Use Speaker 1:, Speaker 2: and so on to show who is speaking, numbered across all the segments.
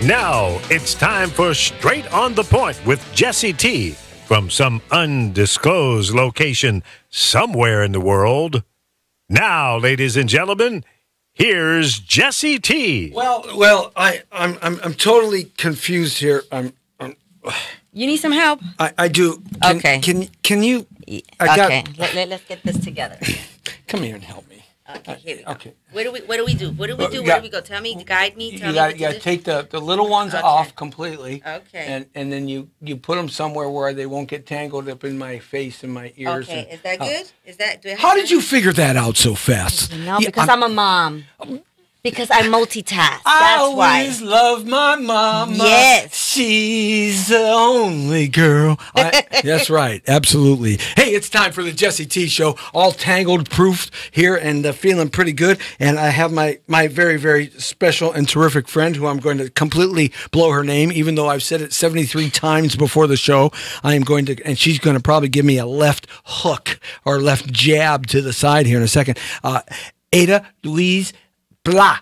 Speaker 1: Now it's time for Straight on the Point with Jesse T from some undisclosed location somewhere in the world. Now, ladies and gentlemen, here's Jesse T.
Speaker 2: Well, I'm totally confused here.
Speaker 3: You need some help?
Speaker 2: I do.
Speaker 3: Okay.
Speaker 2: Can you?
Speaker 3: Okay. Let's get this together.
Speaker 2: Come here and help me.
Speaker 3: Okay. Here we go.
Speaker 2: Okay.
Speaker 3: What do we do? Where do we go? Tell me. Guide me. Tell
Speaker 2: You
Speaker 3: me.
Speaker 2: got to take the little ones off completely.
Speaker 3: Okay.
Speaker 2: And then you put them somewhere where they won't get tangled up in my face and my ears.
Speaker 3: Okay. Is that good? Is that?
Speaker 2: How did you figure that out so fast?
Speaker 3: No, because I'm a mom. Because I multitask.
Speaker 2: I
Speaker 3: That's why.
Speaker 2: always love my mama.
Speaker 3: Yes.
Speaker 2: She's the only girl. That's right. Absolutely. Hey, it's time for the Jesse T Show. All tangled proofed here and feeling pretty good. And I have my very, very special and terrific friend who I'm going to completely blow her name, even though I've said it 73 times before the show. I am going to, and she's going to probably give me a left hook or left jab to the side here in a second. Ada Louise Blah.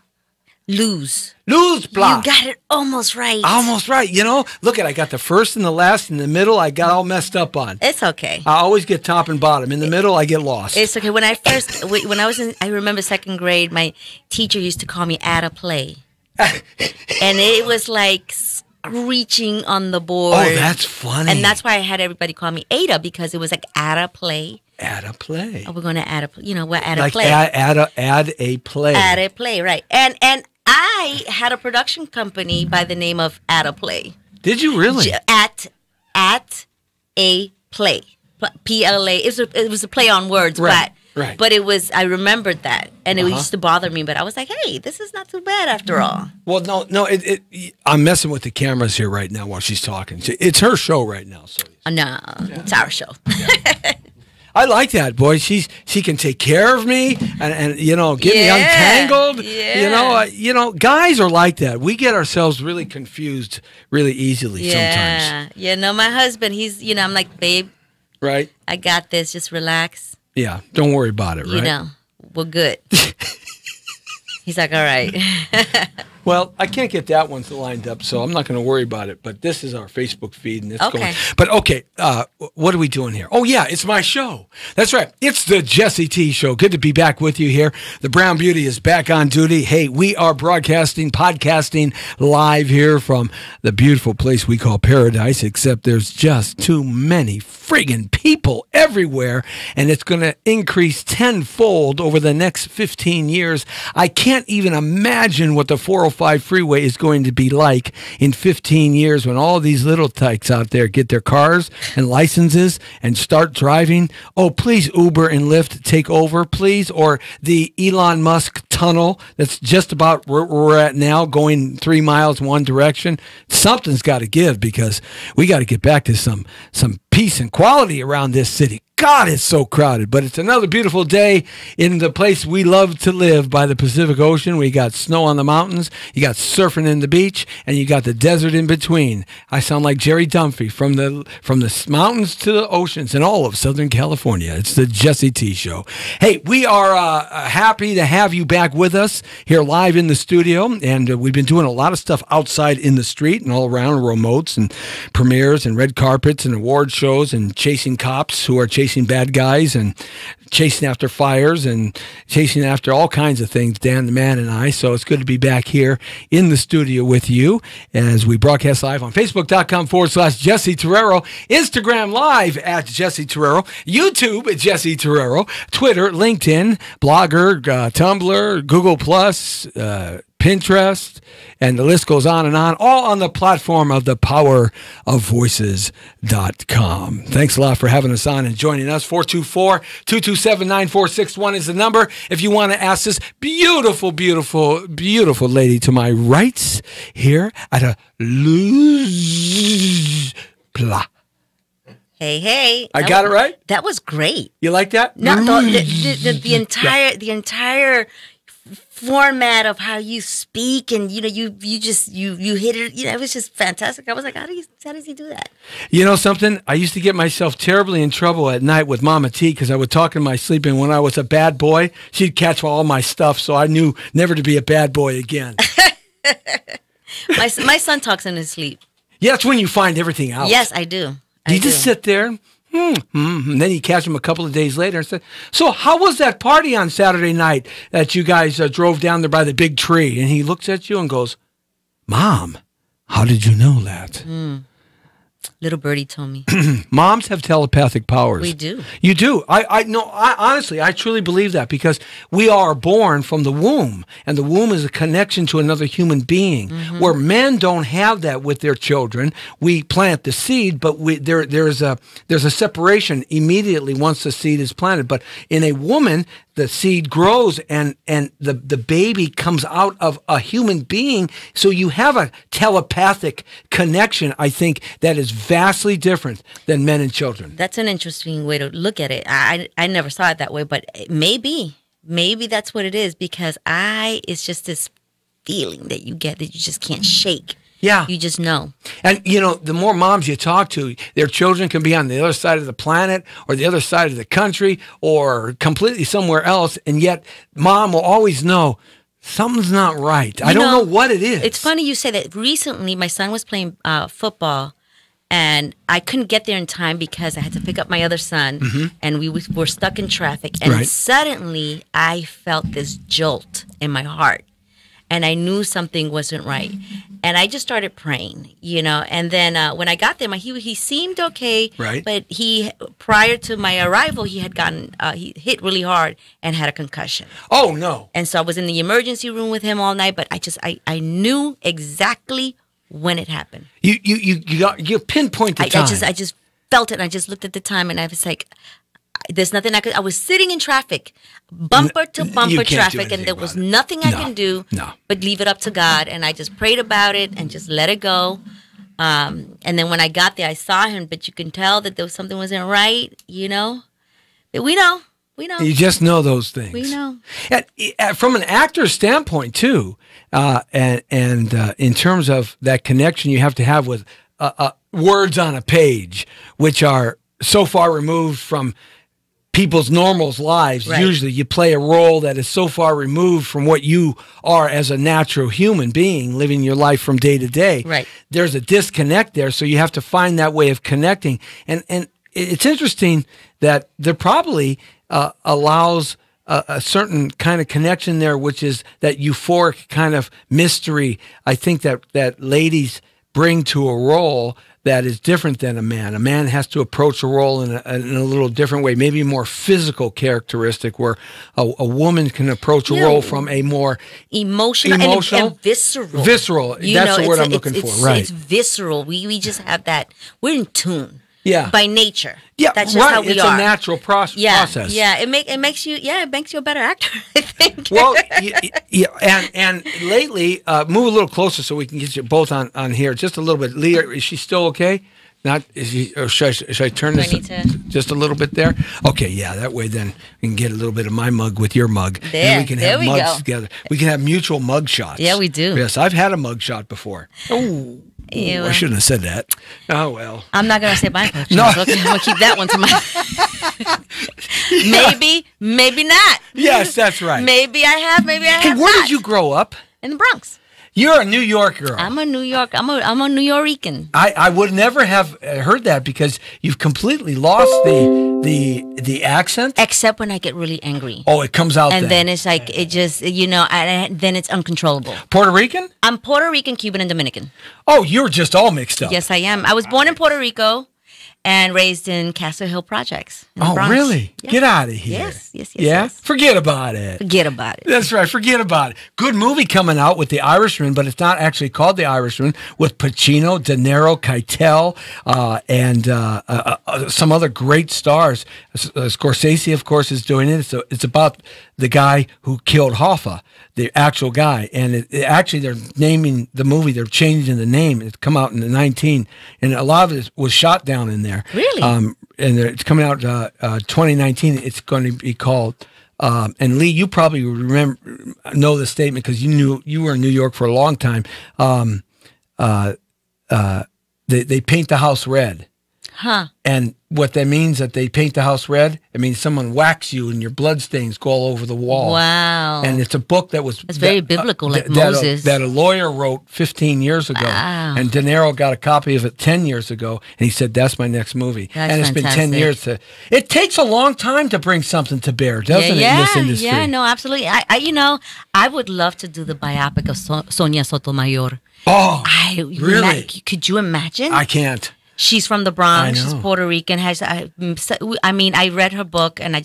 Speaker 3: Lose
Speaker 2: Blah.
Speaker 3: You got it almost right.
Speaker 2: Almost right. You know, look I got the first and the last and the middle I got all messed up on.
Speaker 3: It's okay.
Speaker 2: I always get top and bottom. In the middle, I get lost.
Speaker 3: It's okay. When I was in, I remember second grade, my teacher used to call me Ada Play. And it was like screeching on the board.
Speaker 2: Oh, that's funny.
Speaker 3: And that's why I had everybody call me Ada, because it was like Ada Play.
Speaker 2: Add a play.
Speaker 3: Oh, we're going to add we're add
Speaker 2: like
Speaker 3: a play.
Speaker 2: Add a play.
Speaker 3: Add a play, right. And I had a production company by the name of Add a Play.
Speaker 2: Did you really?
Speaker 3: At a play. PLA. It was a play on words,
Speaker 2: right.
Speaker 3: But it was, I remembered that, and it used to bother me. But I was like, hey, this is not too bad after all.
Speaker 2: Well, no. I'm messing with the cameras here right now while she's talking. It's her show right now, so.
Speaker 3: No, it's our show.
Speaker 2: Yeah. I like that, boy. She can take care of me and get me untangled.
Speaker 3: Yeah.
Speaker 2: You know, guys are like that. We get ourselves really confused really easily sometimes.
Speaker 3: Yeah. No, my husband, he's, I'm like, babe.
Speaker 2: Right.
Speaker 3: I got this. Just relax.
Speaker 2: Yeah. Don't worry about it. Right.
Speaker 3: We're good. He's like, all right.
Speaker 2: Well, I can't get that one lined up, so I'm not going to worry about it. But this is our Facebook feed, and it's going. But okay, what are we doing here? Oh yeah, it's my show. That's right. It's the Jesse T Show. Good to be back with you here. The Brown Beauty is back on duty. Hey, we are podcasting live here from the beautiful place we call paradise. Except there's just too many friggin' people everywhere, and it's going to increase tenfold over the next 15 years. I can't even imagine what the 405 freeway is going to be like in 15 years when all these little tykes out there get their cars and licenses and start driving. Oh, please, Uber and Lyft, take over, please. Or the Elon Musk tunnel that's just about where we're at now, going 3 miles one direction. Something's got to give, because we got to get back to some peace and quality around this city. God, it's so crowded, but it's another beautiful day in the place we love to live by the Pacific Ocean. We got snow on the mountains, you got surfing in the beach, and you got the desert in between. I sound like Jerry Dunphy from the mountains to the oceans in all of Southern California. It's the Jesse T Show. Hey, we are happy to have you back with us here live in the studio, and we've been doing a lot of stuff outside in the street and all around, remotes and premieres and red carpets and award shows and chasing cops who are chasing bad guys and chasing after fires and chasing after all kinds of things, Dan the Man and I. So it's good to be back here in the studio with you as we broadcast live on Facebook.com/Jesse Terrero, Instagram Live at Jesse Terrero, YouTube at Jesse Terrero, Twitter, LinkedIn, Blogger, Tumblr, Google+, Pinterest, and the list goes on and on, all on the platform of thepowerofvoices.com. Thanks a lot for having us on and joining us. 424-227-9461 is the number if you want to ask this beautiful, beautiful, beautiful lady to my rights here at a Luz Pla.
Speaker 3: Hey.
Speaker 2: I got it right?
Speaker 3: That was great.
Speaker 2: You like that?
Speaker 3: No, the entire format of how you speak, and you hit it. It was just fantastic. I was like, how does he do that?
Speaker 2: You know something? I used to get myself terribly in trouble at night with Mama T because I would talk in my sleep, and when I was a bad boy, she'd catch all my stuff, so I knew never to be a bad boy again.
Speaker 3: My son talks in his sleep.
Speaker 2: Yeah, that's when you find everything out.
Speaker 3: Yes, I do.
Speaker 2: You just sit there, and then you catch him a couple of days later and say, so how was that party on Saturday night that you guys drove down there by the big tree? And he looks at you and goes, Mom, how did you know that?
Speaker 3: Little birdie told me.
Speaker 2: Moms have telepathic powers.
Speaker 3: We do.
Speaker 2: You do. I honestly, I truly believe that because we are born from the womb, and the womb is a connection to another human being. Where men don't have that with their children. We plant the seed, but there's a separation immediately once the seed is planted. But in a woman, the seed grows and the baby comes out of a human being. So you have a telepathic connection, I think, that is vastly different than men and children.
Speaker 3: That's an interesting way to look at it. I never saw it that way, but maybe that's what it is, because it's just this feeling that you get that you just can't shake.
Speaker 2: Yeah.
Speaker 3: You just know.
Speaker 2: And, the more moms you talk to, their children can be on the other side of the planet or the other side of the country or completely somewhere else. And yet mom will always know something's not right. I don't know what it is.
Speaker 3: It's funny you say that. Recently, my son was playing football, and I couldn't get there in time because I had to pick up my other son, and we were stuck in traffic. And suddenly, I felt this jolt in my heart. And I knew something wasn't right. And I just started praying, And then when I got there, he seemed okay.
Speaker 2: Right. But
Speaker 3: prior to my arrival, he had he hit really hard and had a concussion.
Speaker 2: Oh, no.
Speaker 3: And so I was in the emergency room with him all night, but I knew exactly when it happened.
Speaker 2: You pinpoint the time.
Speaker 3: I just felt it, and I just looked at the time, and I was like, there's nothing I was sitting in traffic, bumper to bumper traffic, and there was nothing I can do but leave it up to God. And I just prayed about it and just let it go. And then when I got there, I saw him, but you can tell that there was something wasn't right, But we know.
Speaker 2: You just know those things.
Speaker 3: We know.
Speaker 2: And from an actor's standpoint, too, and in terms of that connection you have to have with words on a page, which are so far removed from people's normal lives.
Speaker 3: Right.
Speaker 2: Usually you play a role that is so far removed from what you are as a natural human being living your life from day to day.
Speaker 3: Right.
Speaker 2: There's a disconnect there, so you have to find that way of connecting. And it's interesting that there probably allows a certain kind of connection there, which is that euphoric kind of mystery, I think, that ladies bring to a role that is different than a man. A man has to approach a role in a little different way, maybe a more physical characteristic, where a woman can approach a role from a more
Speaker 3: emotional and visceral.
Speaker 2: Visceral. That's the word I'm looking for. Right.
Speaker 3: It's visceral. We just have that. We're in tune.
Speaker 2: Yeah.
Speaker 3: By nature.
Speaker 2: Yeah.
Speaker 3: That's just how we are.
Speaker 2: It's a natural process.
Speaker 3: Yeah. It makes you a better actor, I think.
Speaker 2: Well, and lately, move a little closer so we can get you both on here just a little bit. Leah, is she still okay? Or should I turn this just a little bit there? Okay, yeah. That way, then we can get a little bit of my mug with your mug, and we can have mugs together. We can have mutual mug shots.
Speaker 3: Yeah, we do.
Speaker 2: Yes, I've had a mug shot before. Oh. I shouldn't have said that. Oh, well.
Speaker 3: I'm not going to say my question.
Speaker 2: No.
Speaker 3: Okay, I'm going to keep that one to myself. Maybe not.
Speaker 2: Yes, that's right.
Speaker 3: Maybe I have, maybe I have
Speaker 2: Hey, where
Speaker 3: not.
Speaker 2: did you grow up?
Speaker 3: In the Bronx.
Speaker 2: You're a New York girl.
Speaker 3: I'm a New Yorican.
Speaker 2: I would never have heard that because you've completely lost the accent.
Speaker 3: Except when I get really angry.
Speaker 2: Oh, it comes out
Speaker 3: and then it's like, it just, then it's uncontrollable.
Speaker 2: Puerto Rican?
Speaker 3: I'm Puerto Rican, Cuban, and Dominican.
Speaker 2: Oh, you're just all mixed up.
Speaker 3: Yes, I am. I was born in Puerto Rico and raised in Castle Hill Projects.
Speaker 2: Oh,
Speaker 3: Bronx.
Speaker 2: Really? Yeah. Get out of here.
Speaker 3: Yes.
Speaker 2: Yeah? Forget about it.
Speaker 3: Forget about it.
Speaker 2: That's right. Forget about it. Good movie coming out with The Irishman, but it's not actually called The Irishman, with Pacino, De Niro, Keitel, and some other great stars. Scorsese, of course, is doing it. So it's about the guy who killed Hoffa, the actual guy. And actually, they're naming the movie, they're changing the name. It's come out in the 19, and a lot of it was shot down in there.
Speaker 3: Really?
Speaker 2: And it's coming out 2019. It's going to be called, and Lee, you probably know the statement because you were in New York for a long time. They paint the house red.
Speaker 3: Huh.
Speaker 2: And what that means that they paint the house red? It means someone whacks you and your blood stains go all over the wall.
Speaker 3: Wow.
Speaker 2: And it's a book that was...
Speaker 3: It's very biblical, like Moses.
Speaker 2: That a lawyer wrote 15 years ago.
Speaker 3: Wow.
Speaker 2: And De Niro got a copy of it 10 years ago. And he said, that's my next movie.
Speaker 3: That's
Speaker 2: and it's
Speaker 3: fantastic.
Speaker 2: been 10 years. It takes a long time to bring something to bear, doesn't it, in this industry?
Speaker 3: Yeah, no, absolutely. I would love to do the biopic of Sonia Sotomayor.
Speaker 2: Oh, really?
Speaker 3: Could you imagine?
Speaker 2: I can't.
Speaker 3: She's from the Bronx.
Speaker 2: I know.
Speaker 3: She's Puerto Rican. I mean, I read her book and I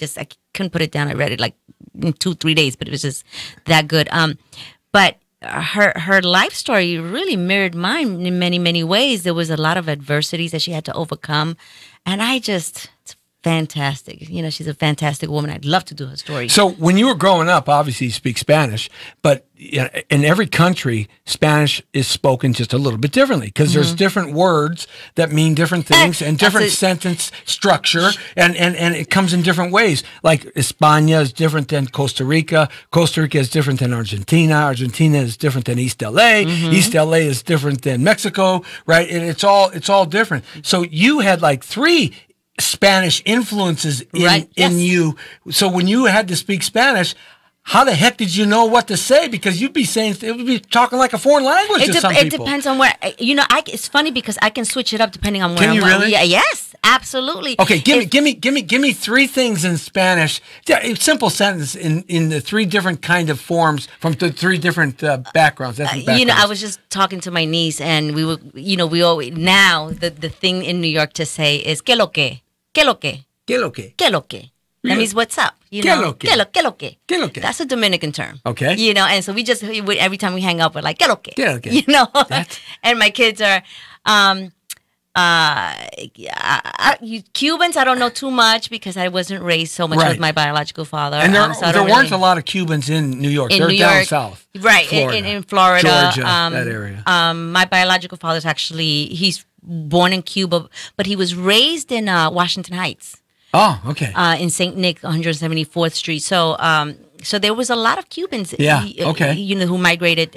Speaker 3: couldn't put it down. I read it like in 2-3 days, but it was just that good. But her life story really mirrored mine in many, many ways. There was a lot of adversities that she had to overcome, and it's fantastic. You know, she's a fantastic woman. I'd love to do her story.
Speaker 2: So when you were growing up, obviously you speak Spanish, but in every country, Spanish is spoken just a little bit differently because there's different words that mean different things and different sentence structure, and it comes in different ways. Like España is different than Costa Rica. Costa Rica is different than Argentina. Argentina is different than East LA. East LA is different than Mexico, right? And it's all different. So you had like 3 Spanish influences in you. So when you had to speak Spanish, how the heck did you know what to say? Because you'd be talking like a foreign language to some people.
Speaker 3: It depends on where. It's funny because I can switch it up depending on where.
Speaker 2: Can you really?
Speaker 3: Yeah, yes, absolutely.
Speaker 2: Okay, give me 3 things in Spanish. A simple sentence in the 3 different kind of forms from the 3 different backgrounds.
Speaker 3: I was just talking to my niece, and we always now the thing in New York to say is "qué lo que." ¿Qué lo que?
Speaker 2: ¿Qué lo que?
Speaker 3: ¿Qué lo que? That means what's up. You know? ¿Qué lo que?
Speaker 2: ¿Qué lo que?
Speaker 3: That's a Dominican term.
Speaker 2: Okay.
Speaker 3: You know, and so every time we hang up, we're like, ¿qué lo que?
Speaker 2: ¿Qué lo que?
Speaker 3: You know? And my kids are, Cubans, I don't know too much because I wasn't raised so much with my biological father.
Speaker 2: And there weren't a lot of Cubans in New York. They're down south.
Speaker 3: Right,
Speaker 2: Florida.
Speaker 3: in Florida.
Speaker 2: Georgia, that area.
Speaker 3: My biological father's he's born in Cuba, but he was raised in Washington Heights.
Speaker 2: Oh, okay.
Speaker 3: In St. Nick, 174th Street. So there was a lot of Cubans. Who migrated.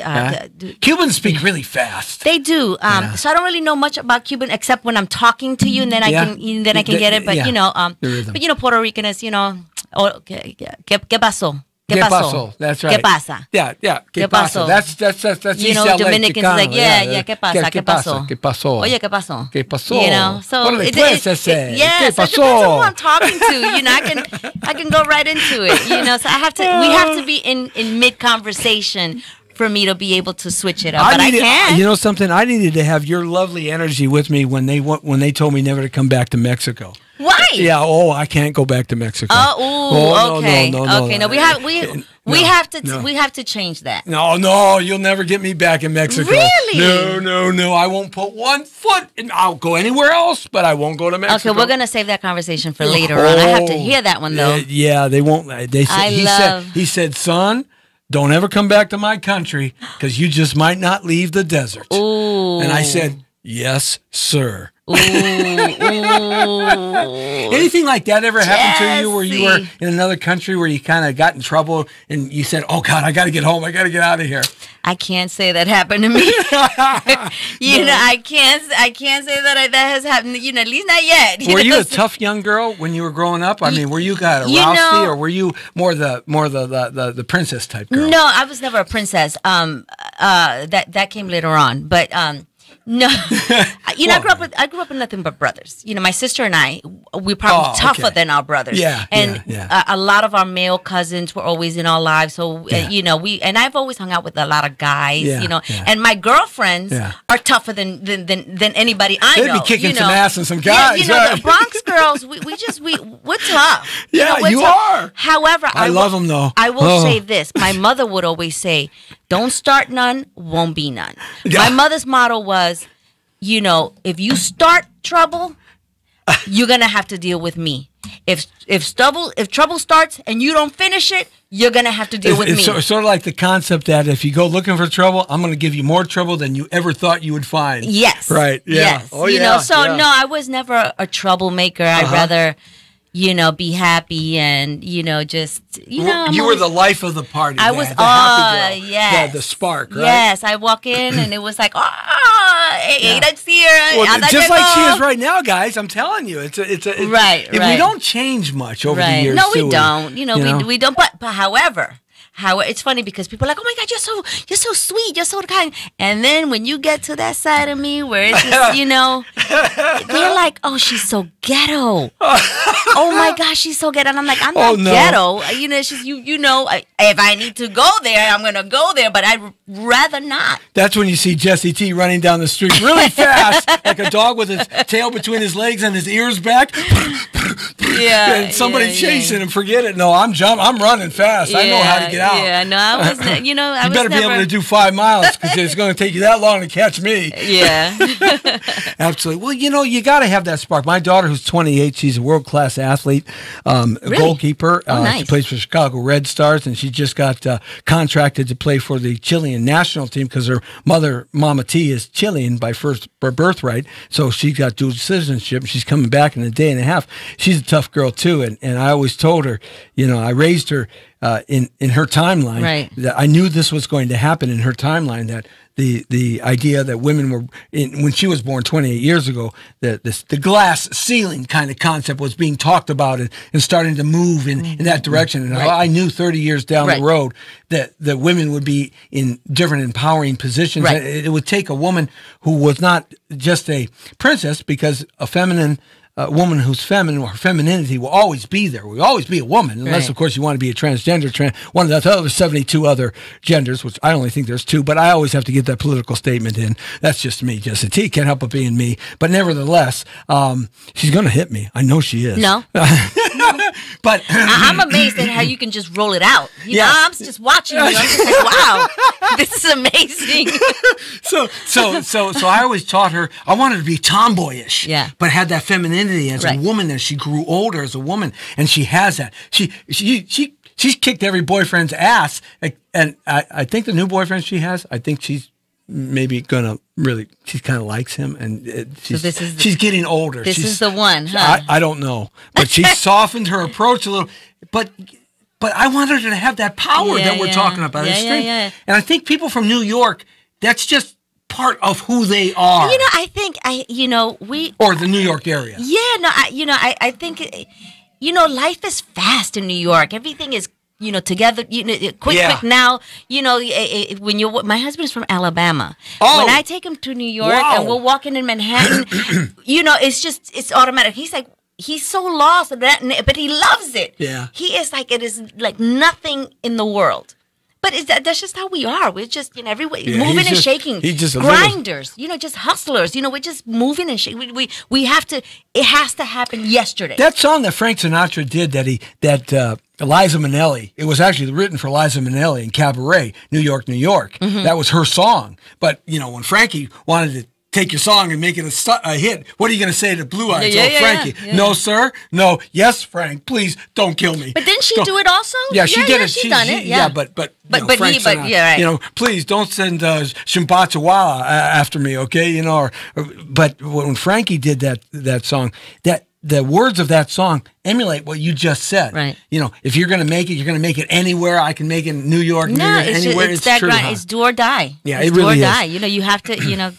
Speaker 2: Cubans speak really fast.
Speaker 3: They do. So I don't really know much about Cuban except when I'm talking to you, and then I can get it. But Puerto Rican is ¿qué pasó?
Speaker 2: ¿Qué pasó? That's right.
Speaker 3: ¿Qué pasa?
Speaker 2: Yeah. ¿Qué pasó? That's
Speaker 3: Dominicans like, ¿qué pasa? ¿Qué pasó?
Speaker 2: ¿Qué pasó?
Speaker 3: Oye, ¿qué pasó?
Speaker 2: ¿Qué pasó?
Speaker 3: So
Speaker 2: ¿Qué
Speaker 3: it depends on who I'm talking to. I can go right into it. So we have to be in mid conversation for me to be able to switch it up. I can.
Speaker 2: You know something? I needed to have your lovely energy with me when they told me never to come back to Mexico.
Speaker 3: Why?
Speaker 2: Yeah. I can't go back to Mexico.
Speaker 3: Okay.
Speaker 2: No.
Speaker 3: Okay. No, we have to change that.
Speaker 2: No, you'll never get me back in Mexico.
Speaker 3: Really?
Speaker 2: No. I won't put one foot in. I'll go anywhere else, but I won't go to Mexico.
Speaker 3: Okay, we're gonna save that conversation for later on. I have to hear that one though.
Speaker 2: Yeah, they won't. He said, son, don't ever come back to my country because you just might not leave the desert.
Speaker 3: Ooh.
Speaker 2: And I said, yes, sir.
Speaker 3: Ooh.
Speaker 2: Anything like that ever happened to you where you were in another country where you kind of got in trouble and you said, oh, God, I got to get home. I got to get out of here.
Speaker 3: I can't say that happened to me. I can't say that has happened, at least not yet.
Speaker 2: Were you a tough young girl when you were growing up? I mean, were you kind of Rousey or were you more the princess type girl?
Speaker 3: No, I was never a princess. That came later on. But no, I grew up with nothing but brothers. My sister and I, we're probably tougher than our brothers.
Speaker 2: Yeah,
Speaker 3: a lot of our male cousins were always in our lives. So I've always hung out with a lot of guys. And my girlfriends are tougher than anybody I know.
Speaker 2: They'd be kicking some ass and some guys.
Speaker 3: The Bronx girls, we're tough.
Speaker 2: Yeah, you are.
Speaker 3: However,
Speaker 2: I love them though.
Speaker 3: I will say this: my mother would always say, "Don't start none, won't be none." My mother's motto was, if you start trouble, you're gonna have to deal with me. If trouble starts and you don't finish it, you're gonna have to deal with me.
Speaker 2: It's sort of like the concept that if you go looking for trouble, I'm gonna give you more trouble than you ever thought you would find.
Speaker 3: Yes.
Speaker 2: Right. Yeah.
Speaker 3: Yes. No, I was never a troublemaker. I'd rather, you know, be happy and, you know, just, you know.
Speaker 2: You were the life of the party.
Speaker 3: I was,
Speaker 2: happy girl.
Speaker 3: yes.
Speaker 2: The spark, right?
Speaker 3: Yes, I walk in and it was like, Ada's here.
Speaker 2: Well, just like she is right now, guys. I'm telling you, it's
Speaker 3: right.
Speaker 2: We don't change much over the years.
Speaker 3: No, we don't. You know, we don't. But however, it's funny because people are like, oh my God, you're so sweet, you're so kind. And then when you get to that side of me where it's just, you know, they're like, oh, she's so ghetto. Oh my gosh, she's so ghetto. And I'm like, I'm not ghetto. You know, it's just you know, if I need to go there, I'm gonna go there, but I'd rather not.
Speaker 2: That's when you see Jesse T running down the street really fast, like a dog with his tail between his legs and his ears back. And somebody chasing him. Forget it. No, I'm running fast. I know how to get out.
Speaker 3: Yeah, no, I was. You know, I
Speaker 2: you better be able to do 5 miles because it's going to take you that long to catch me.
Speaker 3: Yeah,
Speaker 2: absolutely. Well, you know, you got to have that spark. My daughter, who's 28, she's a world-class athlete,
Speaker 3: really?
Speaker 2: Goalkeeper.
Speaker 3: Nice.
Speaker 2: She plays for Chicago Red Stars, and she just got contracted to play for the Chilean national team because her mother, Mama T, is Chilean by birthright. So she got dual citizenship. She's coming back in a day and a half. She's a tough girl too, and I always told her, you know, I raised her in her timeline.
Speaker 3: Right.
Speaker 2: That I knew this was going to happen in her timeline. That the idea that women were when she was born 28 years ago, the glass ceiling kind of concept was being talked about and starting to move in that direction. And I knew 30 years down the road that women would be in different empowering positions.
Speaker 3: Right.
Speaker 2: It would take a woman who was not just a princess, because a feminine. A woman who's feminine, or her femininity will always be there. Will always be a woman, unless, of course, you want to be a transgender, one of the other 72 other genders, which I only think there's 2, but I always have to get that political statement in. That's just me, Jesse T. Can't help but being me. But nevertheless, she's going to hit me. I know she is.
Speaker 3: No.
Speaker 2: But
Speaker 3: I'm amazed at how you can just roll it out. You know, I'm just watching you. I'm just like, wow, this is amazing.
Speaker 2: So I always taught her, I wanted to be tomboyish, but had that femininity as a woman as she grew older as a woman, and she has that. She's kicked every boyfriend's ass, and I think the new boyfriend she has, I think she's maybe gonna really, she kind of likes him, and she's getting older.
Speaker 3: This is the one, huh?
Speaker 2: I don't know, but she softened her approach a little, but I wanted her to have that power that we're talking about. And I think people from New York, that's just part of who they are.
Speaker 3: You know, I think or
Speaker 2: the New York area.
Speaker 3: Yeah, no, I think, you know, life is fast in New York. Everything is, you know, together, you know, quick now. You know, when my husband is from Alabama. Oh. When I take him to New York and we're walking in Manhattan, you know, it's automatic. He's like, he's so lost, but he loves it.
Speaker 2: Yeah.
Speaker 3: He is like, it is like nothing in the world. But that's just how we are. We're just, you know, moving and shaking.
Speaker 2: He's just
Speaker 3: grinders, you know, just hustlers. You know, we're just moving and shaking. We have to. It has to happen yesterday.
Speaker 2: That song that Frank Sinatra did, that Liza Minnelli. It was actually written for Liza Minnelli in Cabaret, New York, New York. Mm-hmm. That was her song. But you know, when Frankie wanted to take your song and make it a hit, what are you going to say to Blue Eyes? Frankie, no, sir. No, yes, Frank, please don't kill me.
Speaker 3: But didn't she do it also?
Speaker 2: Yeah, she did it.
Speaker 3: She's done it. Yeah,
Speaker 2: but you know, please don't send Shimbatsawala after me, okay? You know, but when Frankie did that song, the words of that song emulate what you just said.
Speaker 3: Right.
Speaker 2: You know, if you're going to make it, you're going to make it anywhere. I can make it in New York, anywhere.
Speaker 3: It's that grind. It's do or die.
Speaker 2: Yeah,
Speaker 3: it's
Speaker 2: it really is.
Speaker 3: Do or die. You know, you have to. You know,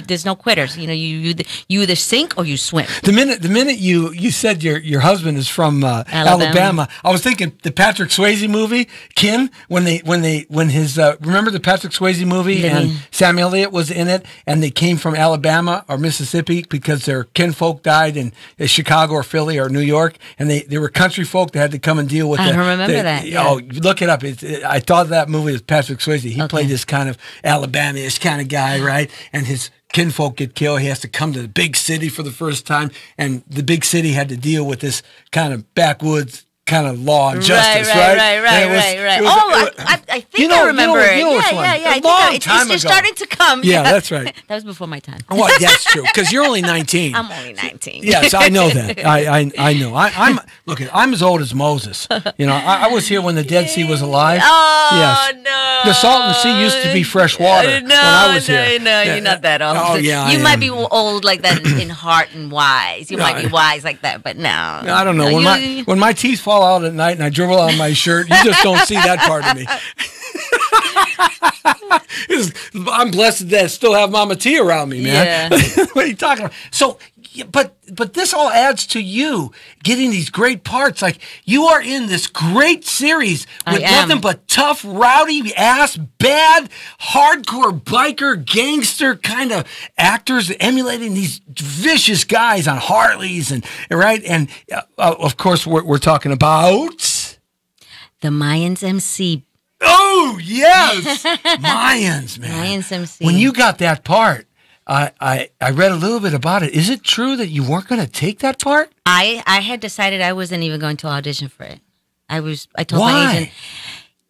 Speaker 3: there's no quitters. You know, you either sink or you swim.
Speaker 2: The minute you said your husband is from Alabama, I was thinking the Patrick Swayze movie, Kin. When his remember the Patrick Swayze movie and Sam Elliott was in it, and they came from Alabama or Mississippi because their kinfolk died in Chicago or Philly or New York. And they were country folk that had to come and deal with
Speaker 3: I remember that. Yeah.
Speaker 2: Oh, look it up. I thought that movie was Patrick Swayze. He played this kind of Alabama-ish kind of guy, right? And his kinfolk get killed. He has to come to the big city for the first time. And the big city had to deal with this kind of backwoods kind of law and justice, right?
Speaker 3: Right. I think I remember it.
Speaker 2: Yeah.
Speaker 3: I think it's just starting to come.
Speaker 2: Yeah, that's right.
Speaker 3: That was before my time.
Speaker 2: Well, that's true because you're only 19.
Speaker 3: I'm only 19.
Speaker 2: Yes, I know that. I know. I'm as old as Moses. You know, I was here when the Dead Sea was alive.
Speaker 3: Oh,
Speaker 2: yes.
Speaker 3: no.
Speaker 2: The Salton Sea used to be fresh water when I was here.
Speaker 3: No, you're not that old.
Speaker 2: Oh, yeah,
Speaker 3: you might be old like that in heart and wise. You might be wise like that, but no.
Speaker 2: I don't know. When my teeth fall out at night and I dribble out my shirt, you just don't see that part of me. I'm blessed that I still have Mama T around me, man. Yeah. What are you talking about? So, but this all adds to you getting these great parts. Like, you are in this great series with nothing but tough, rowdy ass, bad, hardcore biker, gangster kind of actors emulating these vicious guys on Harleys and right. And of course, we're talking about
Speaker 3: the Mayans MC.
Speaker 2: Oh yes, Mayans, man.
Speaker 3: Mayans MC.
Speaker 2: When you got that part, I read a little bit about it. Is it true that you weren't going to take that part?
Speaker 3: I had decided I wasn't even going to audition for it. I told my agent,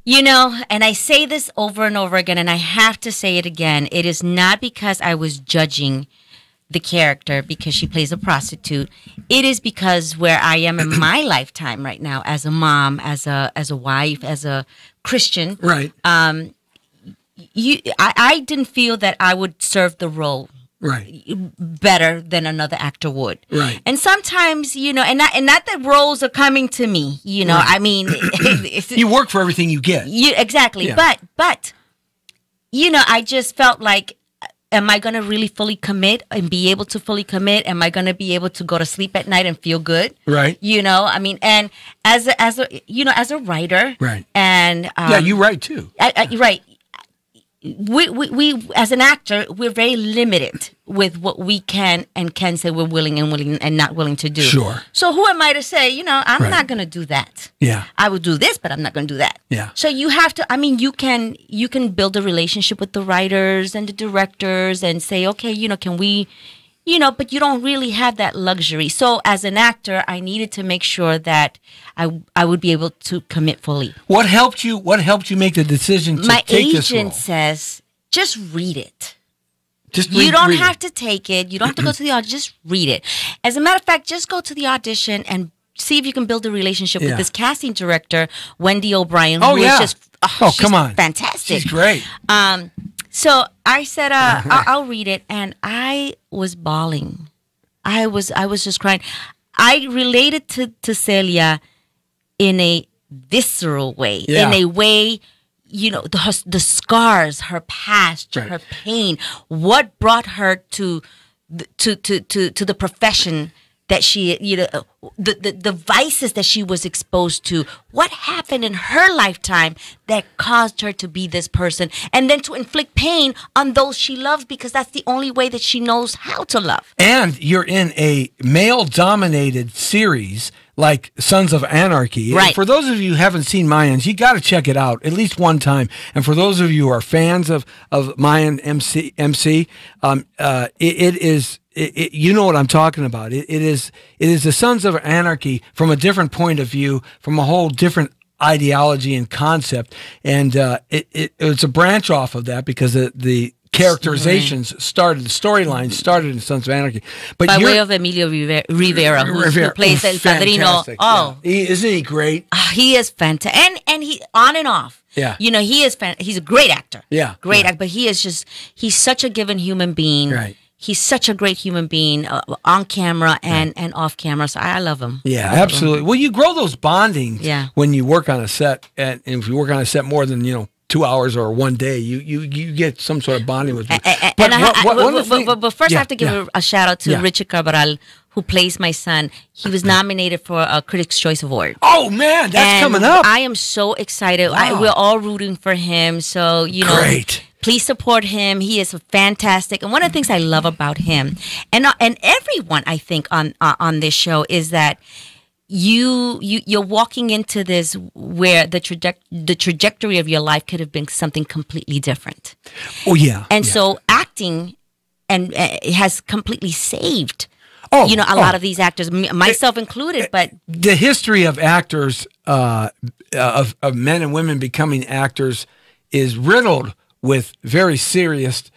Speaker 3: you know, and I say this over and over again, and I have to say it again. It is not because I was judging the character because she plays a prostitute. It is because where I am in my lifetime right now as a mom, as a wife, as a Christian.
Speaker 2: Right.
Speaker 3: I didn't feel that I would serve the role better than another actor would.
Speaker 2: Right.
Speaker 3: And sometimes, you know, and not that roles are coming to me, you know. Right. I mean,
Speaker 2: you work for everything you get.
Speaker 3: Exactly. Yeah. But you know, I just felt like, am I going to really fully commit and be able to fully commit? Am I going to be able to go to sleep at night and feel good?
Speaker 2: Right.
Speaker 3: You know, I mean, and as a writer,
Speaker 2: right.
Speaker 3: And
Speaker 2: you write too.
Speaker 3: Right. We as an actor, we're very limited with what we can say we're willing and not willing to do.
Speaker 2: Sure.
Speaker 3: So who am I to say, you know, I'm not going to do that.
Speaker 2: Yeah.
Speaker 3: I would do this, but I'm not going to do that.
Speaker 2: Yeah.
Speaker 3: So you have to, I mean, you can build a relationship with the writers and the directors and say, okay, you know, can we, you know, but you don't really have that luxury. So as an actor, I needed to make sure that I would be able to commit fully.
Speaker 2: What helped you make the decision to take this role?
Speaker 3: My agent says, just read it.
Speaker 2: You
Speaker 3: don't have to take it. You don't have to go to the audition. Just read it. As a matter of fact, just go to the audition and see if you can build a relationship with this casting director, Wendy O'Brien.
Speaker 2: Oh, yeah.
Speaker 3: She's
Speaker 2: come on.
Speaker 3: Fantastic.
Speaker 2: She's great.
Speaker 3: So I said, I'll read it. And I was bawling. I was just crying. I related to Celia in a visceral way, in a way, you know, the scars, her past, her pain, what brought her to the profession that she, you know, the vices that she was exposed to. What happened in her lifetime that caused her to be this person, and then to inflict pain on those she loves because that's the only way that she knows how to love.
Speaker 2: And you're in a male-dominated series like Sons of Anarchy.
Speaker 3: Right.
Speaker 2: And for those of you who haven't seen Mayans, you got to check it out at least one time. And for those of you who are fans of Mayan MC, it is. You know what I'm talking about. It is the Sons of Anarchy from a different point of view, from a whole different ideology and concept, and it's a branch off of that because the characterizations the storylines started in Sons of Anarchy. But
Speaker 3: by way of Emilio Rivera, who plays El Padrino. Oh,
Speaker 2: isn't he great?
Speaker 3: He is fantastic, and he on and off.
Speaker 2: Yeah,
Speaker 3: you know, he's a great actor.
Speaker 2: Yeah,
Speaker 3: great actor. But he's such a given human being.
Speaker 2: Right.
Speaker 3: He's such a great human being on camera and off camera. So I love him.
Speaker 2: Yeah, absolutely. Well, you grow those bondings when you work on a set. And if you work on a set more than, 2 hours or one day, you get some sort of bonding with people.
Speaker 3: But first I have to give a shout out to Richard Cabral, who plays my son. He was nominated for a Critics' Choice Award.
Speaker 2: Oh, man, that's coming up.
Speaker 3: I am so excited.
Speaker 2: Wow.
Speaker 3: We're all rooting for him. So,
Speaker 2: Great.
Speaker 3: Please support him. He is fantastic. And one of the things I love about him and everyone, I think, on this show is that you're walking into this where the trajectory of your life could have been something completely different.
Speaker 2: Oh, yeah.
Speaker 3: And so acting has completely saved a lot of these actors, myself included. But
Speaker 2: the history of actors, of men and women becoming actors, is riddled with very serious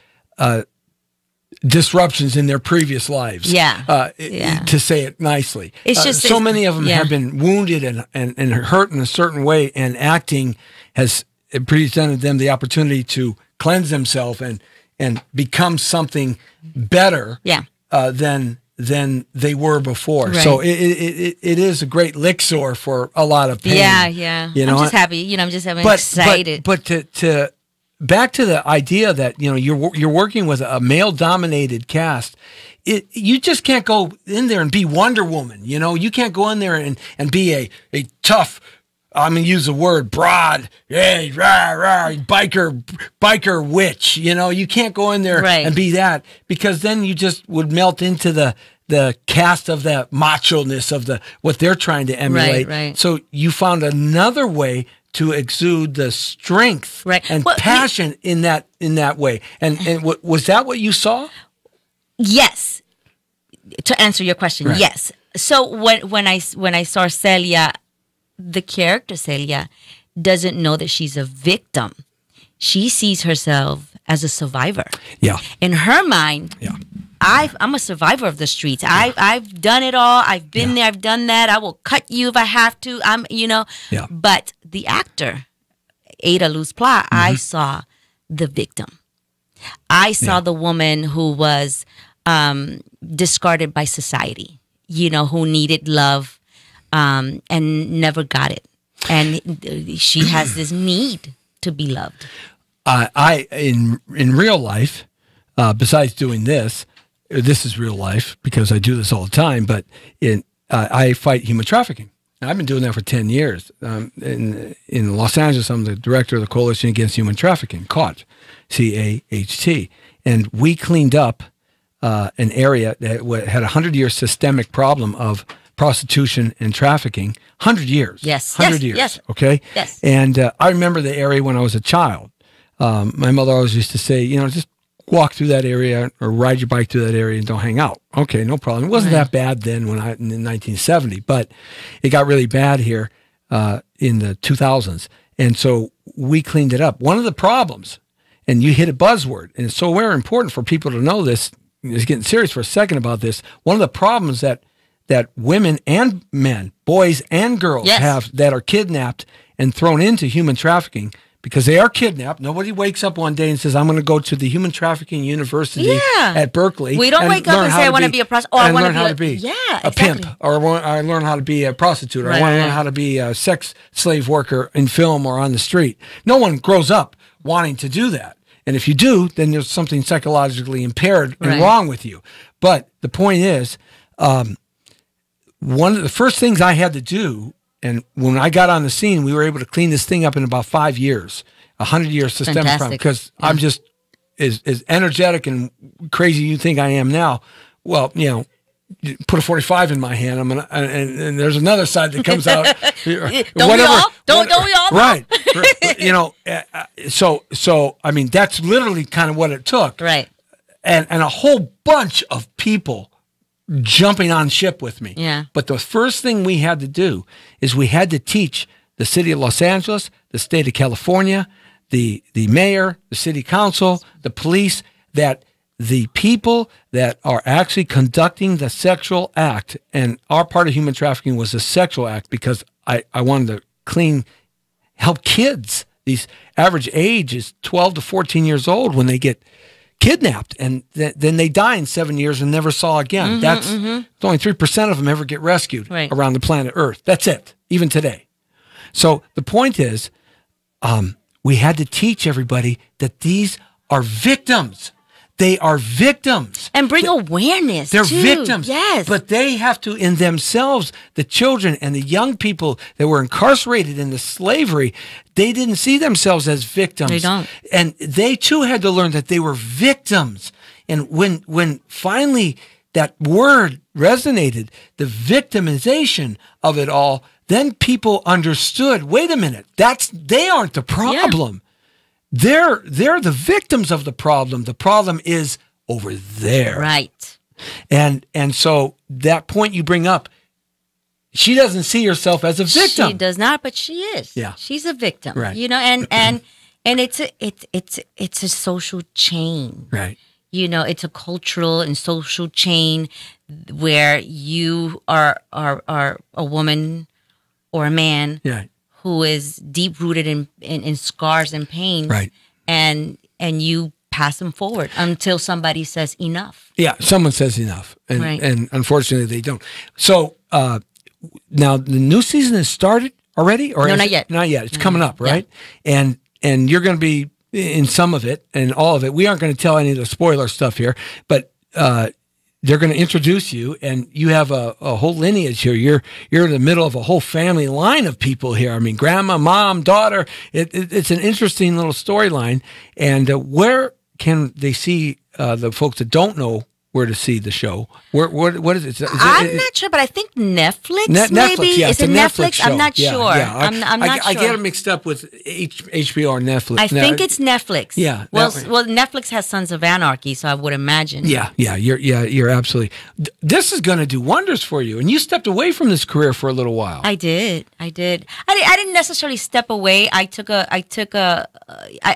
Speaker 2: disruptions in their previous lives. To say it nicely.
Speaker 3: It's just
Speaker 2: so many of them have been wounded and hurt in a certain way, and acting has presented them the opportunity to cleanse themselves and become something better than they were before. Right. So it is a great elixir for a lot of pain.
Speaker 3: Yeah. You know, I'm just happy. I'm just excited.
Speaker 2: But to back to the idea that you're working with a male-dominated cast. You just can't go in there and be Wonder Woman. You can't go in there and be a tough, I'm going to use the word broad, hey, rah, rah, biker witch. You can't go in there and be that, because then you just would melt into the cast of the macho-ness of what they're trying to emulate.
Speaker 3: Right.
Speaker 2: So you found another way to exude the strength and passion in that way. And was that what you saw?
Speaker 3: Yes. To answer your question, yes. So when I saw Celia, the character Celia doesn't know that she's a victim. She sees herself as a survivor.
Speaker 2: Yeah.
Speaker 3: In her mind, I'm a survivor of the streets. I've done it all. I've been there. I've done that. I will cut you if I have to.
Speaker 2: Yeah.
Speaker 3: But the actor, Ada Luz Pla, I saw the victim. I saw the woman who was discarded by society, who needed love and never got it. And she has this need to be loved.
Speaker 2: In real life, besides doing this is real life because I do this all the time, but I fight human trafficking. I've been doing that for 10 years. In Los Angeles, I'm the director of the Coalition Against Human Trafficking, CAHT, C-A-H-T. And we cleaned up an area that had a 100-year systemic problem of prostitution and trafficking. 100 years.
Speaker 3: Yes.
Speaker 2: 100 years.
Speaker 3: Yes.
Speaker 2: Okay?
Speaker 3: Yes.
Speaker 2: And I remember the area when I was a child. My mother always used to say, just walk through that area or ride your bike through that area and don't hang out. Okay, no problem. It wasn't that bad then in 1970, but it got really bad here in the 2000s. And so we cleaned it up. One of the problems, and you hit a buzzword, and it's so very important for people to know this, is getting serious for a second about this. One of the problems that women and men, boys and girls have that are kidnapped and thrown into human trafficking, because they are kidnapped. Nobody wakes up one day and says, I'm going to go to the Human Trafficking University at Berkeley.
Speaker 3: We don't wake up and say, I want to be a prostitute. Or I want to be
Speaker 2: a pimp. Or I learn how to be a prostitute. Or I want to learn how to be a sex slave worker in film or on the street. No one grows up wanting to do that. And if you do, then there's something psychologically impaired and wrong with you. But the point is, one of the first things I had to do, and when I got on the scene, we were able to clean this thing up in about 5 years, 100-year systemic problem. Because I'm just as energetic and crazy you think I am now. Well, put a 45 in my hand, and there's another side that comes out.
Speaker 3: Don't we all?
Speaker 2: Right. So I mean, that's literally kind of what it took.
Speaker 3: Right.
Speaker 2: And a whole bunch of people jumping on ship with me.
Speaker 3: Yeah.
Speaker 2: But the first thing we had to do is we had to teach the city of Los Angeles, the state of California, the mayor, the city council, the police, that the people that are actually conducting the sexual act, and our part of human trafficking was a sexual act, because I wanted to help kids. These average age is 12 to 14 years old when they get kidnapped, and then they die in 7 years and never saw again. Only 3% of them ever get rescued around the planet Earth. That's it, even today. So the point is, we had to teach everybody that these are victims. They are victims.
Speaker 3: And bring awareness.
Speaker 2: They're victims.
Speaker 3: Yes.
Speaker 2: But they have to, in themselves, the children and the young people that were incarcerated in the slavery, they didn't see themselves as victims.
Speaker 3: They don't.
Speaker 2: And they too had to learn that they were victims. And when finally that word resonated, the victimization of it all, then people understood, wait a minute, they aren't the problem. Yeah. They're the victims of the problem. The problem is over there.
Speaker 3: Right.
Speaker 2: And so that point you bring up, she doesn't see herself as a victim.
Speaker 3: She does not, but she is.
Speaker 2: Yeah.
Speaker 3: She's a victim.
Speaker 2: Right.
Speaker 3: And And it's a social chain.
Speaker 2: Right.
Speaker 3: You know, it's a cultural and social chain where you are a woman or a man who is deep rooted in scars and pain.
Speaker 2: Right.
Speaker 3: And you pass them forward until somebody says enough.
Speaker 2: Yeah, someone says enough. And unfortunately they don't. So now the new season has started already? Or
Speaker 3: no, not yet.
Speaker 2: Not yet. It's coming up, right? Yeah. And you're going to be in some of it and all of it. We aren't going to tell any of the spoiler stuff here, but they're going to introduce you, and you have a whole lineage here. You're in the middle of a whole family line of people here. I mean, grandma, mom, daughter. It's an interesting little storyline. And where can they see the folks that don't know where to see the show? What is it?
Speaker 3: I'm not sure, but I think Netflix.
Speaker 2: Netflix,
Speaker 3: maybe
Speaker 2: yes,
Speaker 3: is it
Speaker 2: Netflix
Speaker 3: Netflix?
Speaker 2: show.
Speaker 3: I'm not sure.
Speaker 2: Yeah.
Speaker 3: I'm not sure.
Speaker 2: I get them mixed up with HBO or Netflix.
Speaker 3: I think it's Netflix.
Speaker 2: Yeah.
Speaker 3: Well, Netflix has Sons of Anarchy, so I would imagine.
Speaker 2: Yeah. You're absolutely. This is going to do wonders for you, and you stepped away from this career for a little while.
Speaker 3: I did. I didn't necessarily step away. I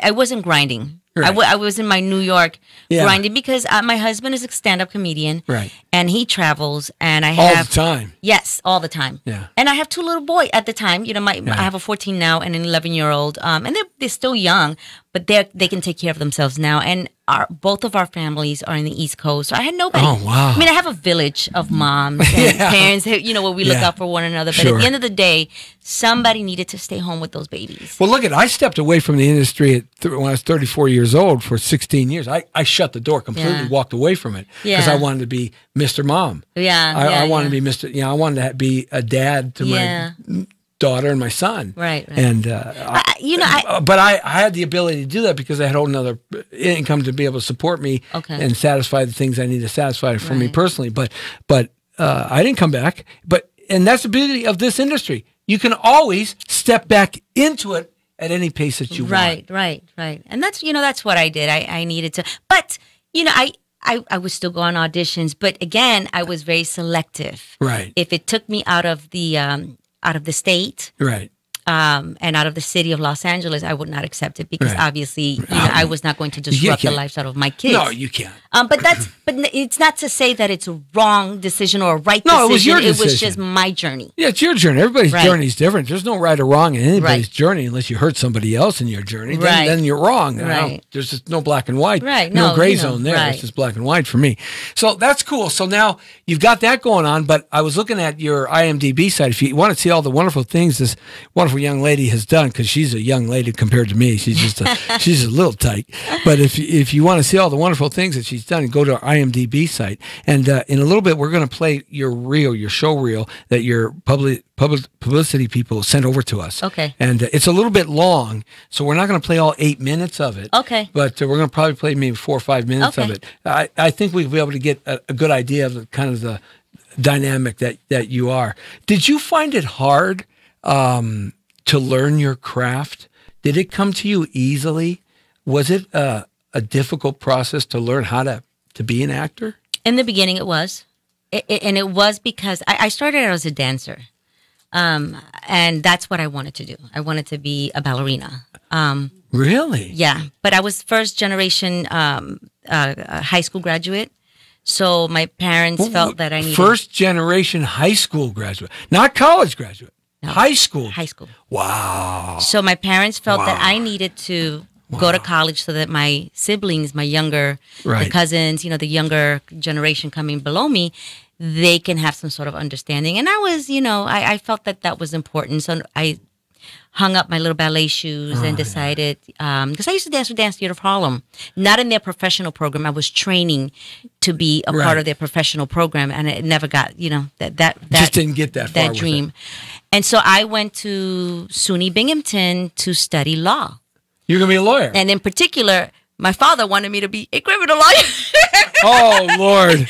Speaker 3: wasn't grinding. Right. I was in my New York grinding because my husband is a stand-up comedian,
Speaker 2: right?
Speaker 3: And he travels, and I have
Speaker 2: all the time.
Speaker 3: Yes, all the time.
Speaker 2: Yeah,
Speaker 3: and I have two little boys at the time. You know, I have a 14 now and an 11-year-old, and they're still young, but they can take care of themselves now. And both of our families are in the East Coast, so I had nobody.
Speaker 2: Oh wow!
Speaker 3: I mean, I have a village of moms and parents, you know, where we look out for one another. But at the end of the day, somebody needed to stay home with those babies.
Speaker 2: Well, look I stepped away from the industry when I was 34 years old for 16 years. I shut the door completely, walked away from it because I wanted to be Mr. Mom. I wanted to be Mr. You know, I wanted to be a dad to my daughter and my son.
Speaker 3: Right.
Speaker 2: And but I had the ability to do that because I had a whole nother income to be able to support me and satisfy the things I need to satisfy for me personally. But I didn't come back. And that's the beauty of this industry. You can always step back into it at any pace that you want.
Speaker 3: Right. And that's what I did. I needed to. But I would still go on auditions, but again, I was very selective.
Speaker 2: Right.
Speaker 3: If it took me out of the state,
Speaker 2: right,
Speaker 3: and out of the city of Los Angeles, I would not accept it because obviously, I was not going to disrupt the lifestyle of my kids.
Speaker 2: No, you can't.
Speaker 3: But it's not to say that it's a wrong decision or a right decision.
Speaker 2: No, it was your decision.
Speaker 3: It was just my journey.
Speaker 2: Yeah, it's your journey. Everybody's journey is different. There's no right or wrong in anybody's journey unless you hurt somebody else in your journey. Then you're wrong.
Speaker 3: Right.
Speaker 2: There's just no black and white.
Speaker 3: Right.
Speaker 2: No gray zone there. It's just black and white for me. So that's cool. So now you've got that going on, but I was looking at your IMDb site. If you want to see all the wonderful things this wonderful young lady has done, because she's a young lady compared to me. She's just she's a little tight. But if you want to see all the wonderful things that she's done, go to our IMDb site. And in a little bit, we're going to play your show reel that your publicity people sent over to us.
Speaker 3: Okay.
Speaker 2: And it's a little bit long, so we're not going to play all 8 minutes of it.
Speaker 3: Okay.
Speaker 2: But we're going to probably play maybe 4 or 5 minutes of it. I think we'll be able to get a good idea of the dynamic that you are. Did you find it hard to learn your craft? Did it come to you easily? Was it a difficult process to learn how to be an actor?
Speaker 3: In the beginning, it was. And it was because I started out as a dancer. And that's what I wanted to do. I wanted to be a ballerina.
Speaker 2: Really?
Speaker 3: Yeah. But I was first generation high school graduate. So my parents felt that I needed...
Speaker 2: First generation high school graduate. Not college graduate. No. High school.
Speaker 3: High school.
Speaker 2: Wow.
Speaker 3: So my parents felt that I needed to go to college so that my siblings, my younger the cousins, the younger generation coming below me, they can have some sort of understanding. And I was, I felt that was important. So I hung up my little ballet shoes and decided, because I used to dance with Dance Theater of Harlem, not in their professional program. I was training to be a part of their professional program, and it never got, that
Speaker 2: just didn't get that far
Speaker 3: that dream.
Speaker 2: With it.
Speaker 3: And so I went to SUNY Binghamton to study law.
Speaker 2: You're going to be a lawyer.
Speaker 3: And in particular, my father wanted me to be a criminal lawyer.
Speaker 2: Oh, Lord.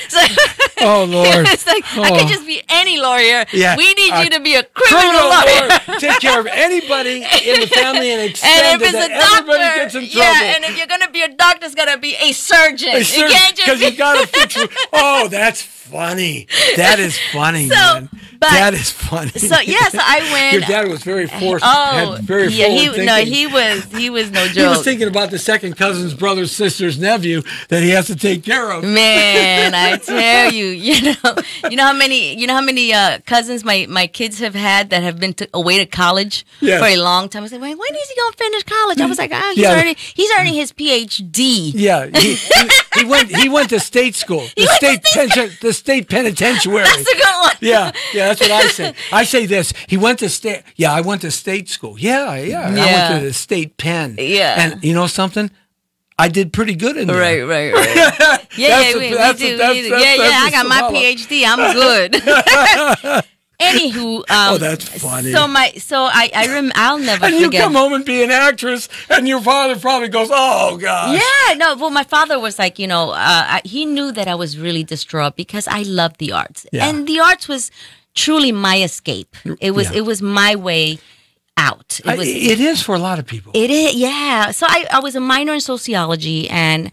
Speaker 2: Oh, Lord.
Speaker 3: It's like, I could just be any lawyer.
Speaker 2: Yeah.
Speaker 3: We need you to be a criminal lawyer.
Speaker 2: Take care of anybody in the family and extend
Speaker 3: it
Speaker 2: that
Speaker 3: doctor,
Speaker 2: everybody gets in trouble.
Speaker 3: Yeah, and if you're going to be a doctor, it's going to be a surgeon. You can't just
Speaker 2: because you got to fix it. Oh, that's funny. That is funny, man. That is funny.
Speaker 3: So yes, I went.
Speaker 2: Your dad was very forced.
Speaker 3: He was no joke.
Speaker 2: He was thinking about the second cousin's brother's sister's nephew that he has to take care of.
Speaker 3: Man, I tell you, you know how many cousins my kids have had that have been away to college for a long time. I said, wait, when is he gonna finish college? I was like, he's earning his PhD.
Speaker 2: Yeah, he went to state school, the state penitentiary.
Speaker 3: That's a good one.
Speaker 2: Yeah, that's what I say. I say this. He went to state. Yeah, I went to state school. Yeah. I went to the state pen.
Speaker 3: Yeah,
Speaker 2: and you know something? I did pretty good in there.
Speaker 3: Right. Yeah, we do. I got my PhD. I'm good. Anywho,
Speaker 2: that's funny.
Speaker 3: I'll never forget.
Speaker 2: And you come home and be an actress, and your father probably goes, "Oh gosh."
Speaker 3: Yeah, no. Well, my father was like, he knew that I was really distraught because I loved the arts, and the arts was truly my escape. It was my way out.
Speaker 2: It is for a lot of people.
Speaker 3: It is, yeah. So I was a minor in sociology, and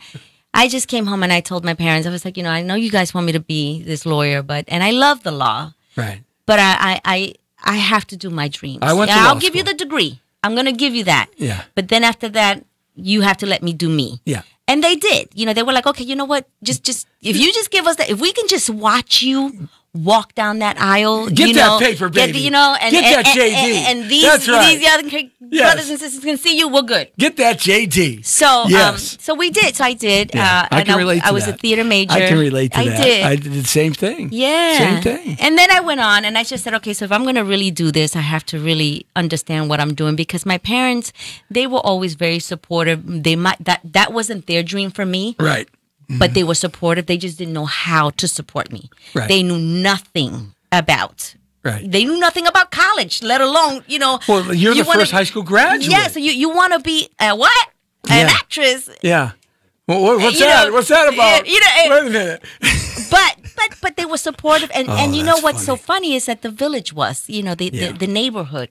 Speaker 3: I just came home and I told my parents, I was like, I know you guys want me to be this lawyer, and I love the law,
Speaker 2: right?
Speaker 3: But I have to do my dreams. I'll give you the degree. I'm going to give you that.
Speaker 2: Yeah.
Speaker 3: But then after that, you have to let me do me.
Speaker 2: Yeah.
Speaker 3: And they did. They were like, okay, you know what? Just if you just give us that, if we can just watch you walk down that aisle,
Speaker 2: get that paper, baby.
Speaker 3: Get
Speaker 2: that JD.
Speaker 3: And these other brothers and sisters can see you. We're good.
Speaker 2: Get that JD.
Speaker 3: So so we did. So I did.
Speaker 2: Yeah, I can relate to that.
Speaker 3: I was a theater major.
Speaker 2: I can relate to that.
Speaker 3: I
Speaker 2: did the same thing.
Speaker 3: Yeah,
Speaker 2: same thing.
Speaker 3: And then I went on, and I just said, okay, so if I'm going to really do this, I have to really understand what I'm doing, because my parents, they were always very supportive. That wasn't their dream for me.
Speaker 2: Right.
Speaker 3: But they were supportive. They just didn't know how to support me.
Speaker 2: Right.
Speaker 3: They knew nothing about.
Speaker 2: Right.
Speaker 3: They knew nothing about college, let alone,
Speaker 2: Well, you're the first high school graduate.
Speaker 3: Yeah, so you want to be what? An actress.
Speaker 2: Yeah. Well, what's that? What's that about? Wait a minute.
Speaker 3: But they were supportive, and you know what's so funny is that the village was, the neighborhood.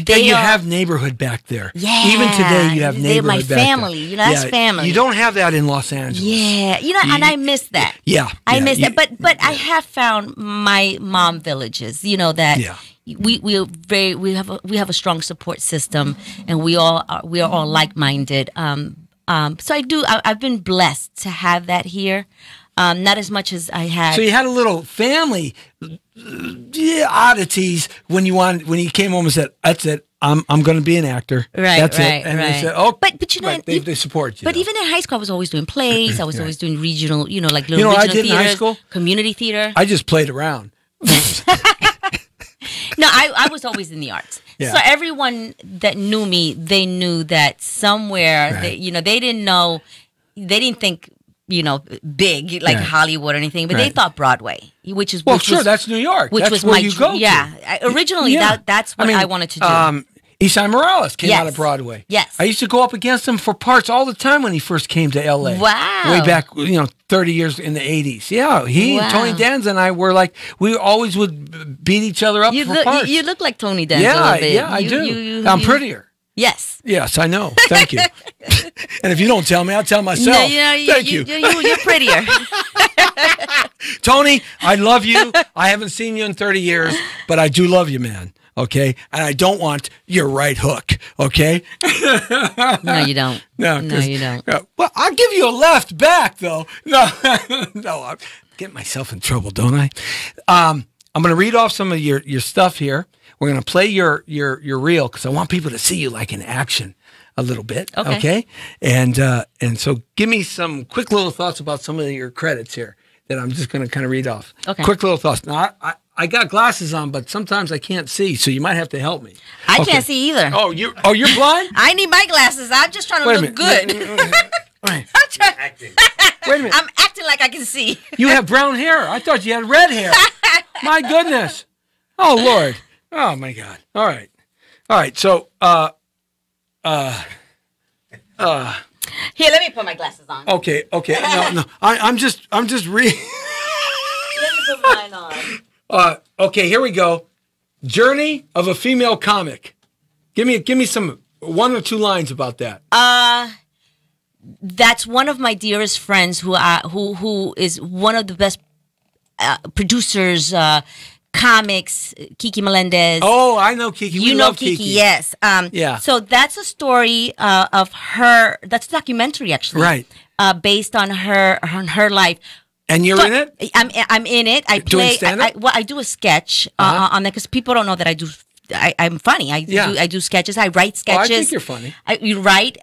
Speaker 2: You have neighborhood back there.
Speaker 3: Yeah.
Speaker 2: Even today, you have neighborhood
Speaker 3: my
Speaker 2: back
Speaker 3: family.
Speaker 2: there.
Speaker 3: That's family.
Speaker 2: You don't have that in Los Angeles.
Speaker 3: Yeah. And I miss that.
Speaker 2: Yeah.
Speaker 3: I miss that. But I have found my mom villages. That. Yeah. We have a strong support system, and we are all like-minded. So I've been blessed to have that here. Not as much as I had.
Speaker 2: So you had a little family oddities when you came home and said, "That's it. I'm going to be an actor."
Speaker 3: Right.
Speaker 2: That's it. And they said, "Oh,
Speaker 3: but
Speaker 2: they support you."
Speaker 3: But even in high school, I was always doing plays. I was always doing regional, like little regional
Speaker 2: I did
Speaker 3: theaters,
Speaker 2: in high school?
Speaker 3: Community theater.
Speaker 2: I just played around.
Speaker 3: No, I was always in the arts. Yeah. So everyone that knew me, they knew that somewhere, they didn't know, they didn't think, big like Hollywood or anything, but they thought Broadway, which
Speaker 2: that's New York.
Speaker 3: Which
Speaker 2: that's
Speaker 3: was
Speaker 2: where you go.
Speaker 3: Originally, that's what I wanted to do.
Speaker 2: Esai Morales came out of Broadway.
Speaker 3: Yes.
Speaker 2: I used to go up against him for parts all the time when he first came to L.A.
Speaker 3: Wow.
Speaker 2: Way back, 30 years in the 80s. Yeah, and Tony Danza and I were like, we always would beat each other up for parts.
Speaker 3: You look like Tony Danza a little bit.
Speaker 2: Yeah, I do. I'm prettier.
Speaker 3: Yes.
Speaker 2: Yes, I know. Thank you. And if you don't tell me, I'll tell myself. Thank you.
Speaker 3: You're prettier.
Speaker 2: Tony, I love you. I haven't seen you in 30 years, but I do love you, man. Okay? And I don't want your right hook. Okay?
Speaker 3: No, you don't.
Speaker 2: No,
Speaker 3: you don't.
Speaker 2: Well, I'll give you a left back, though. No, I'm getting myself in trouble, don't I? I'm going to read off some of your stuff here. We're going to play your reel because I want people to see you like in action a little bit. Okay? And so give me some quick little thoughts about some of your credits here that I'm just going to kind of read off.
Speaker 3: Okay.
Speaker 2: Quick little thoughts. Now, I got glasses on, but sometimes I can't see, so you might have to help me.
Speaker 3: I can't see either.
Speaker 2: Oh, you're blind?
Speaker 3: I need my glasses. I'm just trying to look good.
Speaker 2: Right.
Speaker 1: Acting.
Speaker 2: Wait a minute.
Speaker 3: I'm acting like I can see.
Speaker 2: You have brown hair. I thought you had red hair. My goodness. Oh, Lord. Oh, my God. All right. So,
Speaker 3: here, let me put my glasses on.
Speaker 2: Okay. No. I'm just reading.
Speaker 3: Let me put mine on.
Speaker 2: Okay, here we go. Journey of a female comic. Give me some 1 or 2 lines about that.
Speaker 3: That's one of my dearest friends who is one of the best producers, comics, Kiki Melendez.
Speaker 2: Oh, I know Kiki.
Speaker 3: You know Kiki, yes.
Speaker 2: Yeah.
Speaker 3: So that's a story of her. That's a documentary, actually.
Speaker 2: Right.
Speaker 3: Based on her life.
Speaker 2: And you're in it?
Speaker 3: I'm in it. I play. I do a sketch on that because people don't know that I do. I'm funny. I do sketches. I write sketches.
Speaker 2: I think you're funny.
Speaker 3: You write,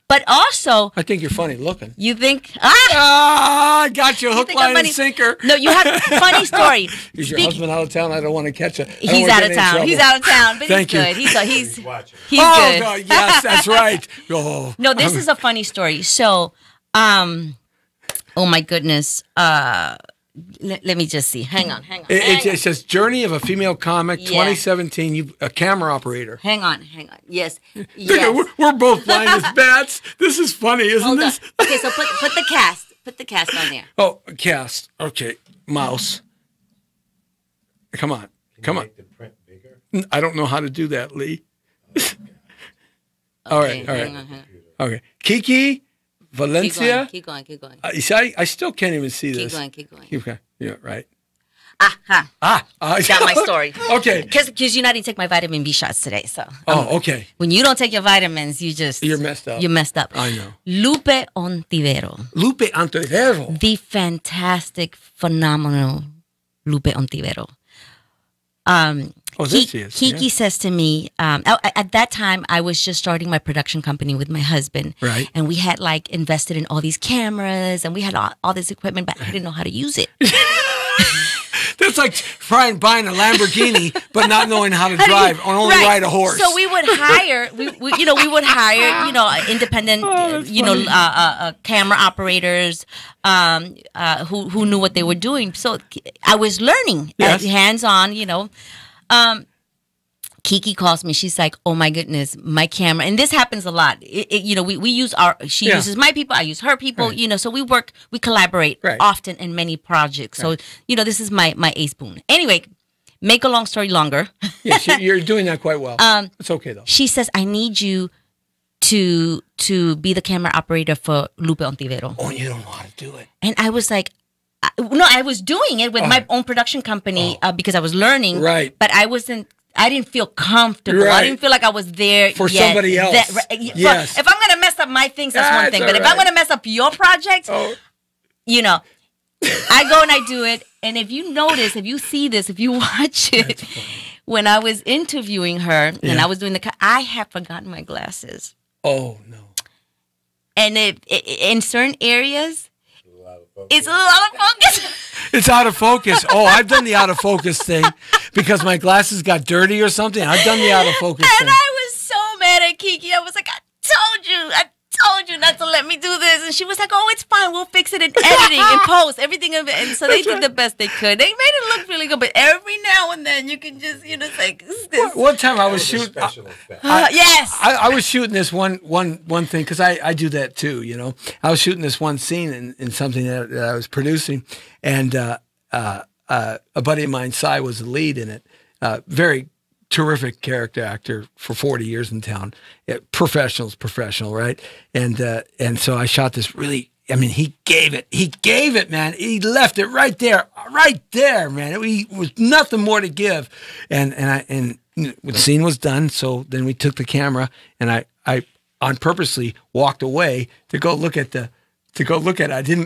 Speaker 3: but also
Speaker 2: I think you're funny looking.
Speaker 3: You think?
Speaker 2: I got you hook, line, and sinker.
Speaker 3: No, you have funny story.
Speaker 2: Is your husband out of town? I don't want to catch it.
Speaker 3: He's out of town. He's out of town, but
Speaker 2: Thank
Speaker 3: he's
Speaker 2: you.
Speaker 3: good. He's good.
Speaker 2: Oh, God, yes, that's right. Oh.
Speaker 3: No, this is a funny story. So, oh my goodness. Let me just see. Hang on.
Speaker 2: It says Journey of a Female Comic, 2017. You a camera operator.
Speaker 3: Hang on. Yes.
Speaker 2: We're both blind as bats. This is funny, isn't this?
Speaker 3: Okay, so put the cast. Put the cast on there.
Speaker 2: Oh, cast. Okay, mouse. Come on. Make the print bigger? I don't know how to do that, Lee. All right.
Speaker 3: Hang on.
Speaker 2: Okay, Kiki Valencia.
Speaker 3: Keep going.
Speaker 2: You see, I still can't even see this.
Speaker 3: Keep going.
Speaker 2: Okay. Yeah, right.
Speaker 3: Got my story.
Speaker 2: Okay.
Speaker 3: Because you know I didn't take my vitamin B shots today, so.
Speaker 2: Okay.
Speaker 3: When you don't take your vitamins, you're messed up. You're messed up.
Speaker 2: I know.
Speaker 3: Lupe Ontivero.
Speaker 2: Lupe Ontivero.
Speaker 3: The fantastic, phenomenal Lupe Ontivero. Kiki says to me, at that time, I was just starting my production company with my husband.
Speaker 2: Right.
Speaker 3: And we had invested in all these cameras and we had all this equipment, but I didn't know how to use it.
Speaker 2: That's like buying a Lamborghini, but not knowing how to drive or only ride a horse.
Speaker 3: So we would hire, independent, camera operators who knew what they were doing. So I was learning, hands-on, Kiki calls me. She's like, "Oh my goodness, my camera!" And this happens a lot. We use She uses my people. I use her people.
Speaker 2: Right.
Speaker 3: So we collaborate often in many projects. So this is my ace boon. Anyway, make a long story longer.
Speaker 2: Yes, you're doing that quite well. It's okay though.
Speaker 3: She says, "I need you to be the camera operator for Lupe Ontivero."
Speaker 2: Oh, you don't know how to do it.
Speaker 3: And I was like, no, I was doing it with my own production company because I was learning.
Speaker 2: Right.
Speaker 3: But I didn't feel comfortable. Right. I didn't feel like I was there
Speaker 2: for somebody else.
Speaker 3: Yes. If I'm going to mess up my things, that's one thing. But if I'm going to mess up your project, I go and I do it. And if you notice, if you see this, if you watch it, when I was interviewing her and I was doing I had forgotten my glasses.
Speaker 2: Oh, no.
Speaker 3: And in certain areas, it's a little out of focus.
Speaker 2: It's out of focus. Oh, I've done the out of focus thing because my glasses got dirty or something. I've done the out of focus thing.
Speaker 3: And I was so mad at Kiki. I was like, I told you not to let me do this. And she was like, oh, it's fine. We'll fix it in editing and post, everything of it. And so they did the best they could. They made it look really good. But every now and then you can just, say, this.
Speaker 2: One time I was shooting.
Speaker 3: Yes.
Speaker 2: I was shooting this one thing because I do that too, I was shooting this one scene in something that I was producing. And a buddy of mine, Cy, was the lead in it. Very terrific character actor for 40 years in town. Professional, right? And so I shot this really. I mean, he gave it, man. He left it right there, man. It was nothing more to give. And the scene was done. So then we took the camera and I purposely walked away to go look at it.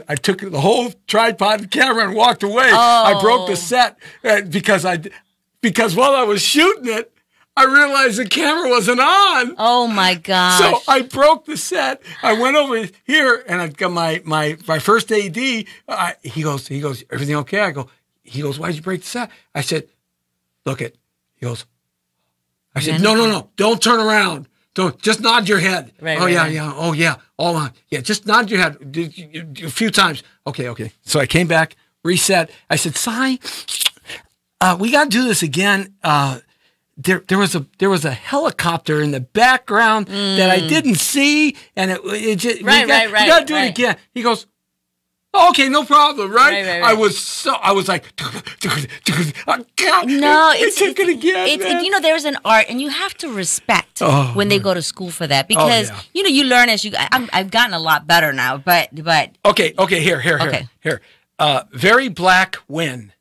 Speaker 2: I took the whole tripod and camera and walked away.
Speaker 3: Oh.
Speaker 2: I broke the set because while I was shooting it, I realized the camera wasn't on.
Speaker 3: Oh my gosh.
Speaker 2: So I broke the set. I went over here and I got my first AD. He goes, everything okay? He goes, why'd you break the set? I said, look it. He goes, I said, no, don't turn around. Don't, just nod your head.
Speaker 3: Right,
Speaker 2: yeah. Oh yeah. All on. Yeah, just nod your head a few times. Okay. So I came back, reset. I said, Si, we got to do this again. There was a helicopter in the background that I didn't see, and it just we got to do it again. He goes, oh, okay, no problem, right? I was like,
Speaker 3: no,
Speaker 2: take it again.
Speaker 3: There's an art, and you have to respect when they go to school for that because you learn as you. I've gotten a lot better now, but
Speaker 2: okay, here. very black when.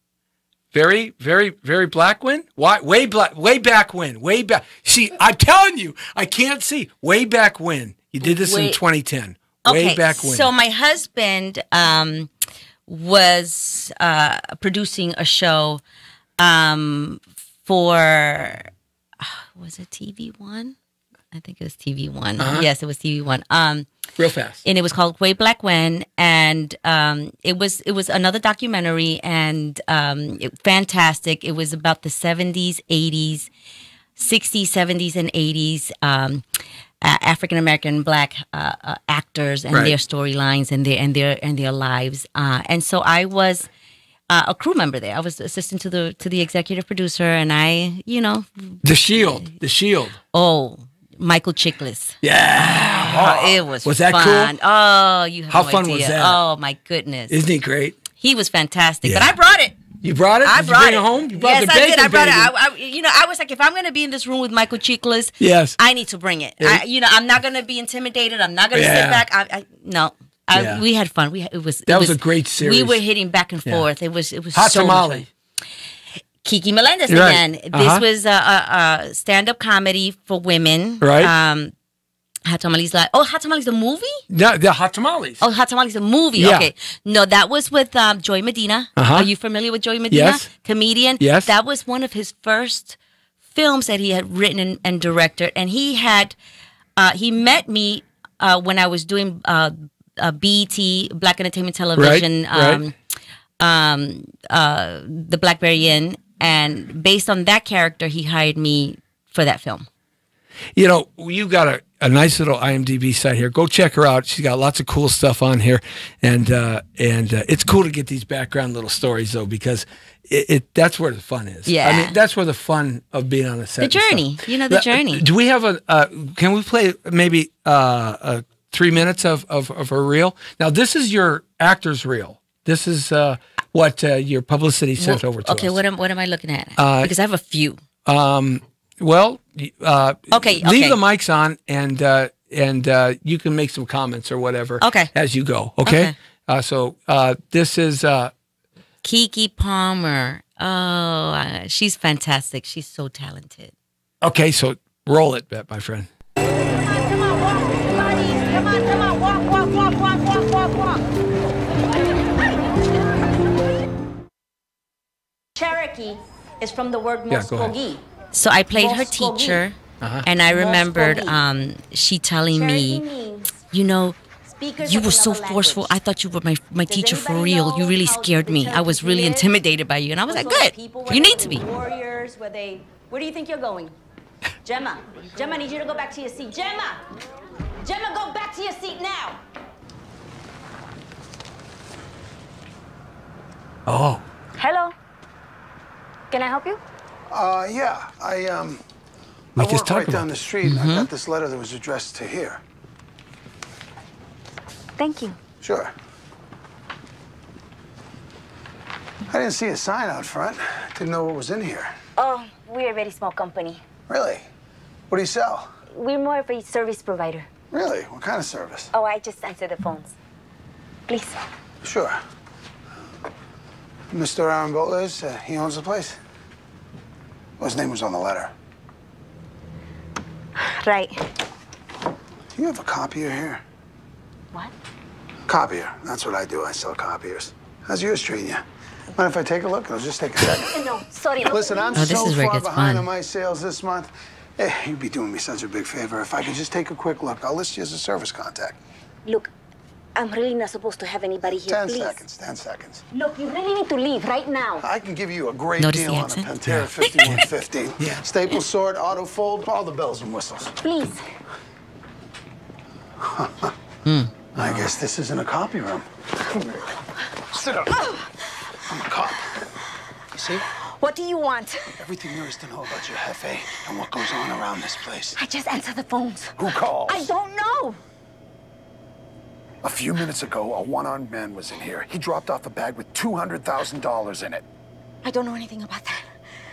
Speaker 2: Very, very, very black when? Why? Way back when. Way back. See, I'm telling you, I can't see. Way back when. You did this in 2010. Way back when.
Speaker 3: So my husband was producing a show for, was it TV One? I think it was TV One. Yes, it was TV One.
Speaker 2: Real fast.
Speaker 3: And it was called Way Back When, and it was another documentary, and fantastic. It was about the 70s, 80s, 60s, 70s, and 80s African American Black actors and their storylines and their lives. And so I was a crew member there. I was assistant to the executive producer, and I,
Speaker 2: The Shield.
Speaker 3: Oh. Michael Chiklis.
Speaker 2: Yeah.
Speaker 3: It was
Speaker 2: that
Speaker 3: fun.
Speaker 2: cool?
Speaker 3: Oh, you have
Speaker 2: How
Speaker 3: no
Speaker 2: fun
Speaker 3: idea.
Speaker 2: was that?
Speaker 3: Oh, my goodness.
Speaker 2: Isn't he great?
Speaker 3: He was fantastic.
Speaker 2: Yeah.
Speaker 3: But I brought it.
Speaker 2: You brought it?
Speaker 3: I
Speaker 2: Did
Speaker 3: brought
Speaker 2: you bring
Speaker 3: it.
Speaker 2: it home? You brought
Speaker 3: Yes,
Speaker 2: the
Speaker 3: I
Speaker 2: bacon,
Speaker 3: did. I brought
Speaker 2: baby.
Speaker 3: it. I was like, if I'm going to be in this room with Michael Chiklis,
Speaker 2: yes,
Speaker 3: I need to bring it.
Speaker 2: Yeah.
Speaker 3: I'm not going to be intimidated. I'm not going to sit back. No. We had fun. It was
Speaker 2: a great series.
Speaker 3: We were hitting back and forth. It was
Speaker 2: Hot
Speaker 3: so
Speaker 2: Tamale.
Speaker 3: much fun. Kiki Melendez
Speaker 2: Right.
Speaker 3: again. This was a stand-up comedy for women.
Speaker 2: Right.
Speaker 3: Hot Tamales. Hot Tamales the movie?
Speaker 2: No, the Hot Tamales.
Speaker 3: Oh, Hot Tamales the movie.
Speaker 2: Yeah.
Speaker 3: Okay. No, that was with Joy Medina. Are you familiar with Joy Medina?
Speaker 2: Yes.
Speaker 3: Comedian.
Speaker 2: Yes.
Speaker 3: That was one of his first films that he had written and directed. And he met me when I was doing BET, Black Entertainment Television, the Blackberry Inn. And based on that character, he hired me for that film.
Speaker 2: You got a nice little IMDb site here. Go check her out. She's got lots of cool stuff on here, and it's cool to get these background little stories though, because that's where the fun is.
Speaker 3: Yeah,
Speaker 2: I mean that's where the fun of being on a set.
Speaker 3: The journey, the journey.
Speaker 2: Do we have can we play maybe 3 minutes of her reel? Now this is your actor's reel. This is what your publicity sent over to us.
Speaker 3: Okay, what am I looking at? Because I have a few.
Speaker 2: Well,
Speaker 3: leave
Speaker 2: the mics on, and you can make some comments or whatever.
Speaker 3: Okay.
Speaker 2: As you go. Okay. So this is
Speaker 3: Kiki Palmer. Oh, she's fantastic. She's so talented.
Speaker 2: Okay, so roll it, my friend.
Speaker 4: Come on, walk, buddies. Come on, walk. Cherokee is from the word Muskogee.
Speaker 3: So I played her teacher, and I remembered she telling me, you were so forceful. I thought you were my teacher for real. You really scared me. I was really intimidated by you. And I was like, good. You need to be.
Speaker 4: Warriors, where do you think you're going? Gemma, I need you to go back to your seat. Gemma, go back to your seat now.
Speaker 2: Oh.
Speaker 4: Hello. Can I help you?
Speaker 5: Yeah, I work right down the street. I got this letter that was addressed to here.
Speaker 4: Thank you.
Speaker 5: Sure. I didn't see a sign out front. Didn't know what was in here.
Speaker 4: Oh, we're a very small company.
Speaker 5: Really? What do you sell?
Speaker 4: We're more of a service provider.
Speaker 5: Really? What kind of service?
Speaker 4: Oh, I just answer the phones. Please.
Speaker 5: Sure. Mr. Aaron Boatles, he owns the place? Well, his name was on the letter.
Speaker 4: Right.
Speaker 5: Do you have a copier here?
Speaker 4: What?
Speaker 5: Copier. That's what I do. I sell copiers. How's yours treating you? Mind if I take a look? It'll just take a second.
Speaker 4: No, sorry.
Speaker 5: Listen, I'm
Speaker 3: this
Speaker 5: so
Speaker 3: is where it
Speaker 5: far
Speaker 3: gets
Speaker 5: behind
Speaker 3: fun.
Speaker 5: on my sales this month. Hey, you'd be doing me such a big favor if I could just take a quick look. I'll list you as a service contact.
Speaker 4: Look, I'm really not supposed to have anybody here,
Speaker 5: 10
Speaker 4: please.
Speaker 5: seconds, 10 seconds.
Speaker 4: Look, you really need to leave right now.
Speaker 5: I can give you a great
Speaker 3: Notice
Speaker 5: deal
Speaker 3: the
Speaker 5: on a
Speaker 3: accent?
Speaker 5: Pantera 5115.
Speaker 2: Yeah.
Speaker 5: Staple sword, auto fold, all the bells and whistles.
Speaker 4: Please.
Speaker 5: I guess this isn't a copy room. Sit up. I'm a cop. You see?
Speaker 4: What do you want?
Speaker 5: Everything there is to know about your Jefe and what goes on around this place.
Speaker 4: I just answer the phones.
Speaker 5: Who calls?
Speaker 4: I don't know.
Speaker 5: A few minutes ago, a one-armed man was in here. He dropped off a bag with $200,000 in it.
Speaker 4: I don't know anything about that.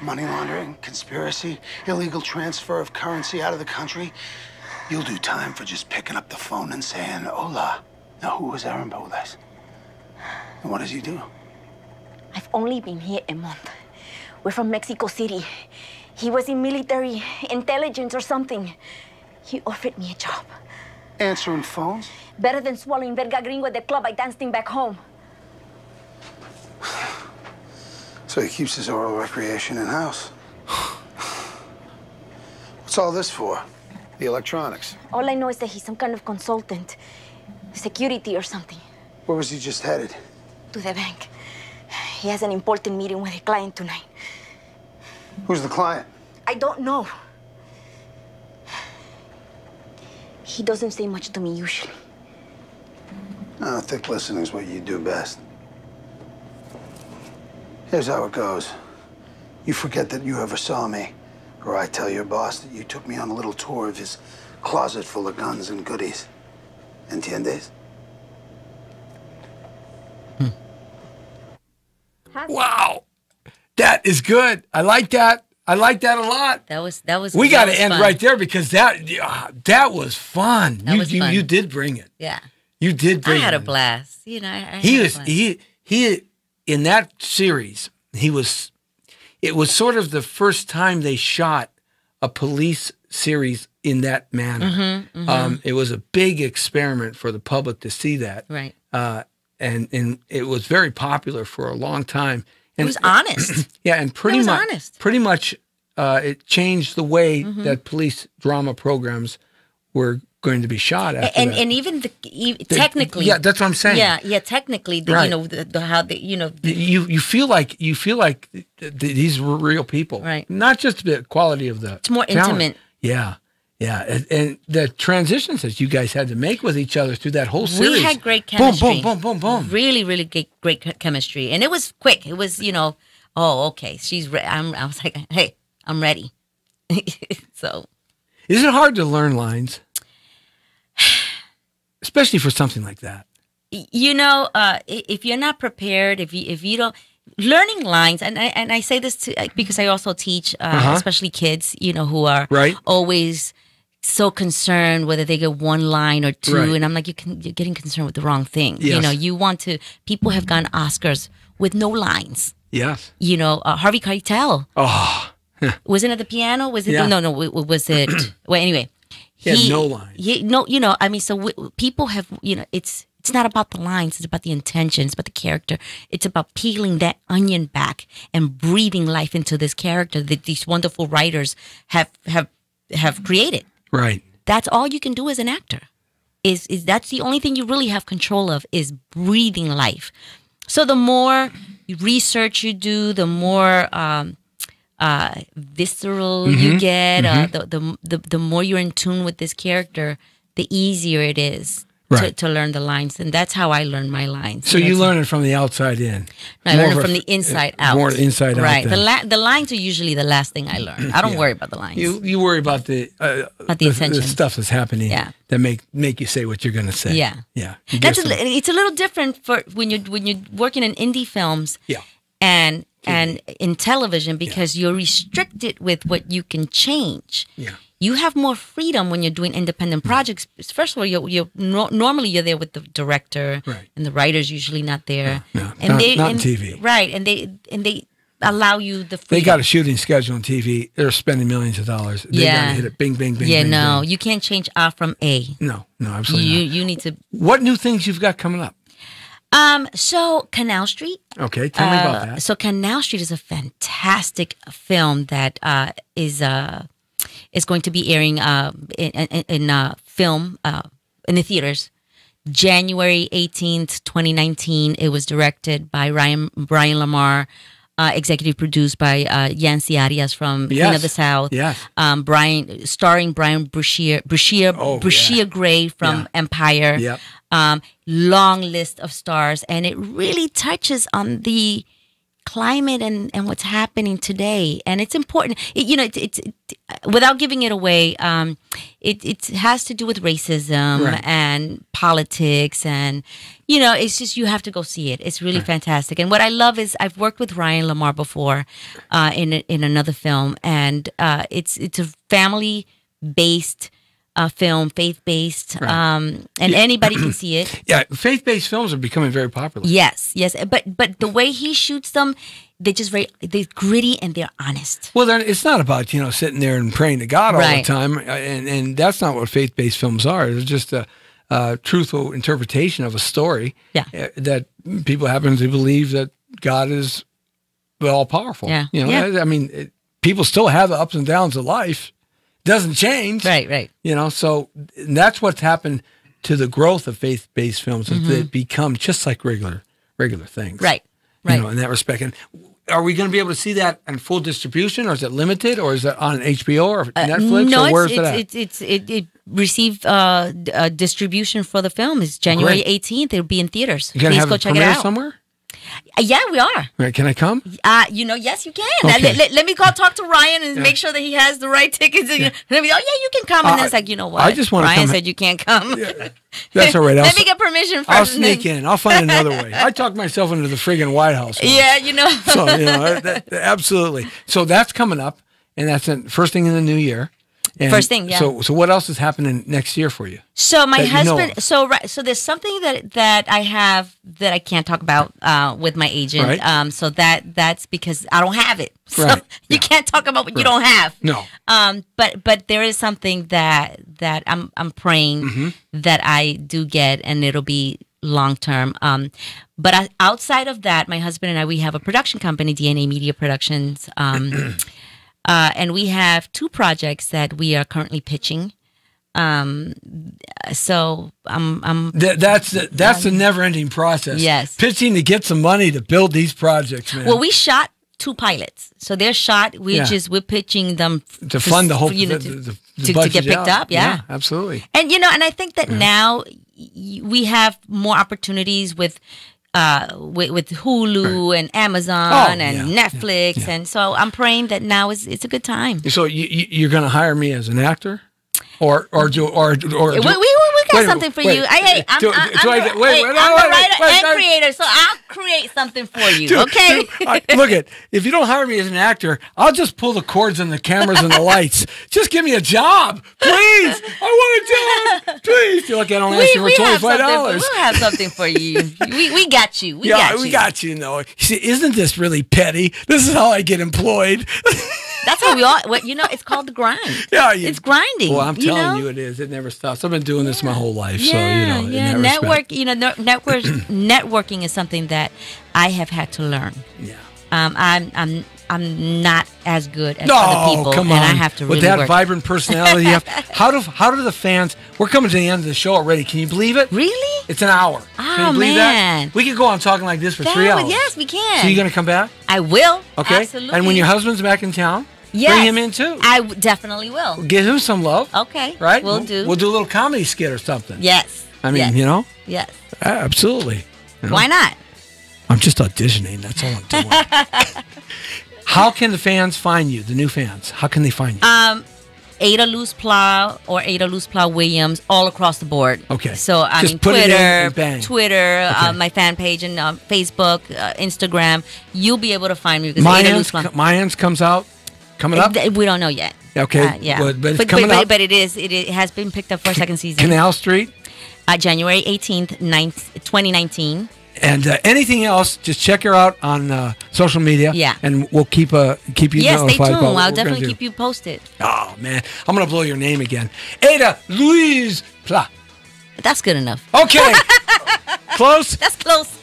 Speaker 5: Money laundering, conspiracy, illegal transfer of currency out of the country. You'll do time for just picking up the phone and saying, hola. Now, who was Aaron Boles? And what does he do?
Speaker 4: I've only been here a month. We're from Mexico City. He was in military intelligence or something. He offered me a job.
Speaker 5: Answering phones?
Speaker 4: Better than swallowing verga gringo at the club I danced in back home.
Speaker 5: So he keeps his oral recreation in-house. What's all this for? The electronics?
Speaker 4: All I know is that he's some kind of consultant. Security or something.
Speaker 5: Where was he just headed?
Speaker 4: To the bank. He has an important meeting with a client tonight.
Speaker 5: Who's the client?
Speaker 4: I don't know. He doesn't say much to me usually.
Speaker 5: No, thick listening is what you do best. Here's how it goes. You forget that you ever saw me, or I tell your boss that you took me on a little tour of his closet full of guns and goodies. ¿Entiendes?
Speaker 2: Wow. That is good. I like that. I like that a lot.
Speaker 3: That was.
Speaker 2: We got to end
Speaker 3: fun.
Speaker 2: right there because that was fun.
Speaker 3: That was fun.
Speaker 2: You did bring it.
Speaker 3: Yeah.
Speaker 2: You did bring it.
Speaker 3: I had a blast. You know,
Speaker 2: he in that series, it was sort of the first time they shot a police series in that manner. It was a big experiment for the public to see that.
Speaker 3: Right.
Speaker 2: And it was very popular for a long time. And
Speaker 3: it was honest.
Speaker 2: Yeah, and pretty much it changed the way that police drama programs were going to be shot after that.
Speaker 3: And even technically,
Speaker 2: yeah, that's what I'm saying.
Speaker 3: Yeah, technically,
Speaker 2: Right.
Speaker 3: you know how they, you know,
Speaker 2: you feel like these were real people,
Speaker 3: right?
Speaker 2: Not just the quality of the.
Speaker 3: It's more
Speaker 2: talent.
Speaker 3: intimate.
Speaker 2: Yeah, and the transitions that you guys had to make with each other through that whole series.
Speaker 3: We had great chemistry.
Speaker 2: Boom, boom, boom, boom, boom.
Speaker 3: Really, really great chemistry, and it was quick. It was, you know, oh, okay, she's. I was like, hey, I'm ready. So,
Speaker 2: is it hard to learn lines? Especially for something like that.
Speaker 3: You know, if you're not prepared, if you don't, learning lines, and I say this because I also teach, especially kids, you know, who are always so concerned whether they get one line or two, and I'm like, you're getting concerned with the wrong thing.
Speaker 2: Yes.
Speaker 3: You know, people have gotten Oscars with no lines.
Speaker 2: Yes.
Speaker 3: You know, Harvey Keitel.
Speaker 2: Oh.
Speaker 3: Wasn't it the piano? Was it?
Speaker 2: Yeah.
Speaker 3: No. Was it? Well, anyway.
Speaker 2: He had no lines.
Speaker 3: No, you know, I mean, so people have, you know, it's not about the lines. It's about the intention. It's about the character. It's about peeling that onion back and breathing life into this character that these wonderful writers have created.
Speaker 2: Right.
Speaker 3: That's all you can do as an actor. Is that's the only thing you really have control of is breathing life. So the more research you do, the more visceral you get, the more you're in tune with this character, the easier it is to learn the lines. And that's how I learn my lines.
Speaker 2: So you learn it from the outside in.
Speaker 3: I learn it from the inside out.
Speaker 2: More inside out.
Speaker 3: Right. The lines are usually the last thing I learn. I don't worry about the lines.
Speaker 2: You worry about the stuff that's happening that make you say what you're going to say.
Speaker 3: Yeah.
Speaker 2: Yeah.
Speaker 3: It's a little different for when you're working in indie films.
Speaker 2: Yeah.
Speaker 3: And in television because you're restricted with what you can change.
Speaker 2: Yeah.
Speaker 3: You have more freedom when you're doing independent projects. First of all, normally you're there with the director, and the writer's usually not there.
Speaker 2: No,
Speaker 3: and
Speaker 2: not on TV.
Speaker 3: Right, and they allow you the freedom.
Speaker 2: They got a shooting schedule on TV. They're spending millions of dollars. They got to hit it. Bing, bing, bing.
Speaker 3: Yeah,
Speaker 2: bing,
Speaker 3: no,
Speaker 2: bing.
Speaker 3: you can't change A from A.
Speaker 2: No, absolutely not.
Speaker 3: You need to.
Speaker 2: What new things you've got coming up?
Speaker 3: So Canal Street.
Speaker 2: Okay, tell me about that.
Speaker 3: So Canal Street is a fantastic film that is going to be airing in film in the theaters January 18th, 2019. It was directed by Brian Lamar, executive produced by Yancy Arias from Queen of the South.
Speaker 2: Yes.
Speaker 3: Starring Brian Brashear Gray from Empire.
Speaker 2: Yep.
Speaker 3: Long list of stars, and it really touches on the climate and what's happening today, and it's important. It's without giving it away. It has to do with racism and politics, and it's just you have to go see it. It's really fantastic. And what I love is I've worked with Ryan Lamar before in another film, and it's a family based film, faith-based, and anybody can see it.
Speaker 2: Yeah, faith-based films are becoming very popular.
Speaker 3: Yes, yes, but the way he shoots them, they're gritty and they're honest.
Speaker 2: Well, then it's not about sitting there and praying to God all the time, and that's not what faith-based films are. It's just a truthful interpretation of a story. That people happen to believe that God is all powerful.
Speaker 3: Yeah,
Speaker 2: I mean, people still have the ups and downs of life. Doesn't change.
Speaker 3: Right.
Speaker 2: So that's what's happened to the growth of faith-based films is they become just like regular things.
Speaker 3: Right.
Speaker 2: In that respect. And are we going to be able to see that in full distribution, or is it limited, or is it on HBO or Netflix?
Speaker 3: No,
Speaker 2: or where's it at?
Speaker 3: It received distribution for the film. It's January 18th. It'll be in theaters.
Speaker 2: You going to have a
Speaker 3: check
Speaker 2: premiere
Speaker 3: it out
Speaker 2: somewhere?
Speaker 3: Yeah, we are.
Speaker 2: Right, can I come?
Speaker 3: Yes, you can.
Speaker 2: Okay.
Speaker 3: Let me go talk to Ryan and make sure that he has the right tickets. And he'll be, you can come. And then it's like, you know what?
Speaker 2: I just want to
Speaker 3: Ryan
Speaker 2: come.
Speaker 3: said you can't come.
Speaker 2: Yeah. That's all right.
Speaker 3: Let me get permission first.
Speaker 2: I'll sneak in. I'll find another way. I talked myself into the friggin' White House once.
Speaker 3: Yeah,
Speaker 2: So, absolutely. So that's coming up, and that's the first thing in the new year. And
Speaker 3: first thing, yeah.
Speaker 2: So what else is happening next year for you?
Speaker 3: So my husband, so there's something that I have that I can't talk about with my agent.
Speaker 2: Right.
Speaker 3: So that's because I don't have it. So you can't talk about what you don't have.
Speaker 2: No.
Speaker 3: But there is something that I'm praying that I do get, and it'll be long term. But outside of that, my husband and I, we have a production company, DNA Media Productions. And we have 2 projects that we are currently pitching. So
Speaker 2: that's a never-ending process.
Speaker 3: Yes,
Speaker 2: pitching to get some money to build these projects, man.
Speaker 3: Well, we shot 2 pilots, so they're shot. We're pitching them
Speaker 2: to fund the whole
Speaker 3: to get picked up. Yeah,
Speaker 2: absolutely.
Speaker 3: And and I think that now we have more opportunities with Hulu and Amazon and Netflix, and so I'm praying that now it's a good time.
Speaker 2: So you're going to hire me as an actor, or
Speaker 3: we got something for you. I'm the writer and creator, so I'll create something for you. Okay.
Speaker 2: Look if you don't hire me as an actor, I'll just pull the cords and the cameras and the lights. Just give me a job, please. I want a job, please. You're like, I don't ask you for $25.
Speaker 3: We'll have something for you. We got you. We
Speaker 2: got you. No, see, isn't this really petty? This is how I get employed.
Speaker 3: That's how we all. It's called the grind.
Speaker 2: Yeah,
Speaker 3: it's grinding.
Speaker 2: Well, I'm telling you, it is. It never stops. I've been doing this my whole life, so
Speaker 3: networking is something that I have had to learn.
Speaker 2: Yeah.
Speaker 3: I'm not as good as other people,
Speaker 2: come on.
Speaker 3: And I have to really
Speaker 2: with that
Speaker 3: work.
Speaker 2: vibrant personality. How do the fans? We're coming to the end of the show already. Can you believe it?
Speaker 3: Really?
Speaker 2: It's an hour. Can you believe that? We could go on talking like this for 3 hours.
Speaker 3: Yes, we can.
Speaker 2: So you going to come back?
Speaker 3: I will.
Speaker 2: Okay.
Speaker 3: Absolutely.
Speaker 2: And when your husband's back in town, bring him in too.
Speaker 3: I definitely will.
Speaker 2: Give him some love.
Speaker 3: Okay.
Speaker 2: Right?
Speaker 3: We'll do.
Speaker 2: We'll do a little comedy skit or something.
Speaker 3: Yes.
Speaker 2: I mean,
Speaker 3: Yes.
Speaker 2: Absolutely.
Speaker 3: Why not?
Speaker 2: I'm just auditioning. That's all I'm doing. How can the fans find you, the new fans? How can they find you?
Speaker 3: Ada Luz Pla or Ada Luz Pla Williams, all across the board.
Speaker 2: Okay.
Speaker 3: So I
Speaker 2: just
Speaker 3: mean,
Speaker 2: put
Speaker 3: Twitter,
Speaker 2: it in and bang.
Speaker 3: Twitter, my fan page, and Facebook, Instagram. You'll be able to find me because Ada Luz Pla.
Speaker 2: Mayans comes out coming up.
Speaker 3: We don't know yet.
Speaker 2: Okay.
Speaker 3: Yeah.
Speaker 2: But it's coming up.
Speaker 3: But it has been picked up for a second season.
Speaker 2: Canal Street.
Speaker 3: January 18th, 2019.
Speaker 2: And anything else, just check her out on social media.
Speaker 3: Yeah.
Speaker 2: And we'll keep you notified.
Speaker 3: Stay tuned.
Speaker 2: I'll
Speaker 3: definitely keep you posted.
Speaker 2: Oh, man. I'm going to blow your name again. Ada Luz Pla.
Speaker 3: That's good enough.
Speaker 2: Okay. Close?
Speaker 3: That's close.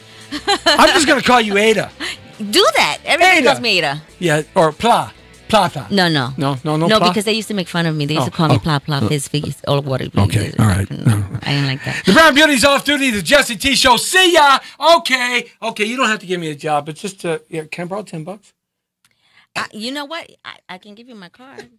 Speaker 2: I'm just going to call you Ada.
Speaker 3: Do that. Everybody calls me Ada.
Speaker 2: Yeah, or Pla. Pla.
Speaker 3: No,
Speaker 2: Pla?
Speaker 3: because they used to make fun of me. They used to call me Pla, Fizz, Figgies, all of what it
Speaker 2: Okay, all right. No.
Speaker 3: I didn't like that.
Speaker 2: The Brown Beauty's off duty. The Jesse T Show. See ya. Okay, you don't have to give me a job. It's just, can I borrow $10?
Speaker 3: You know what? I can give you my card.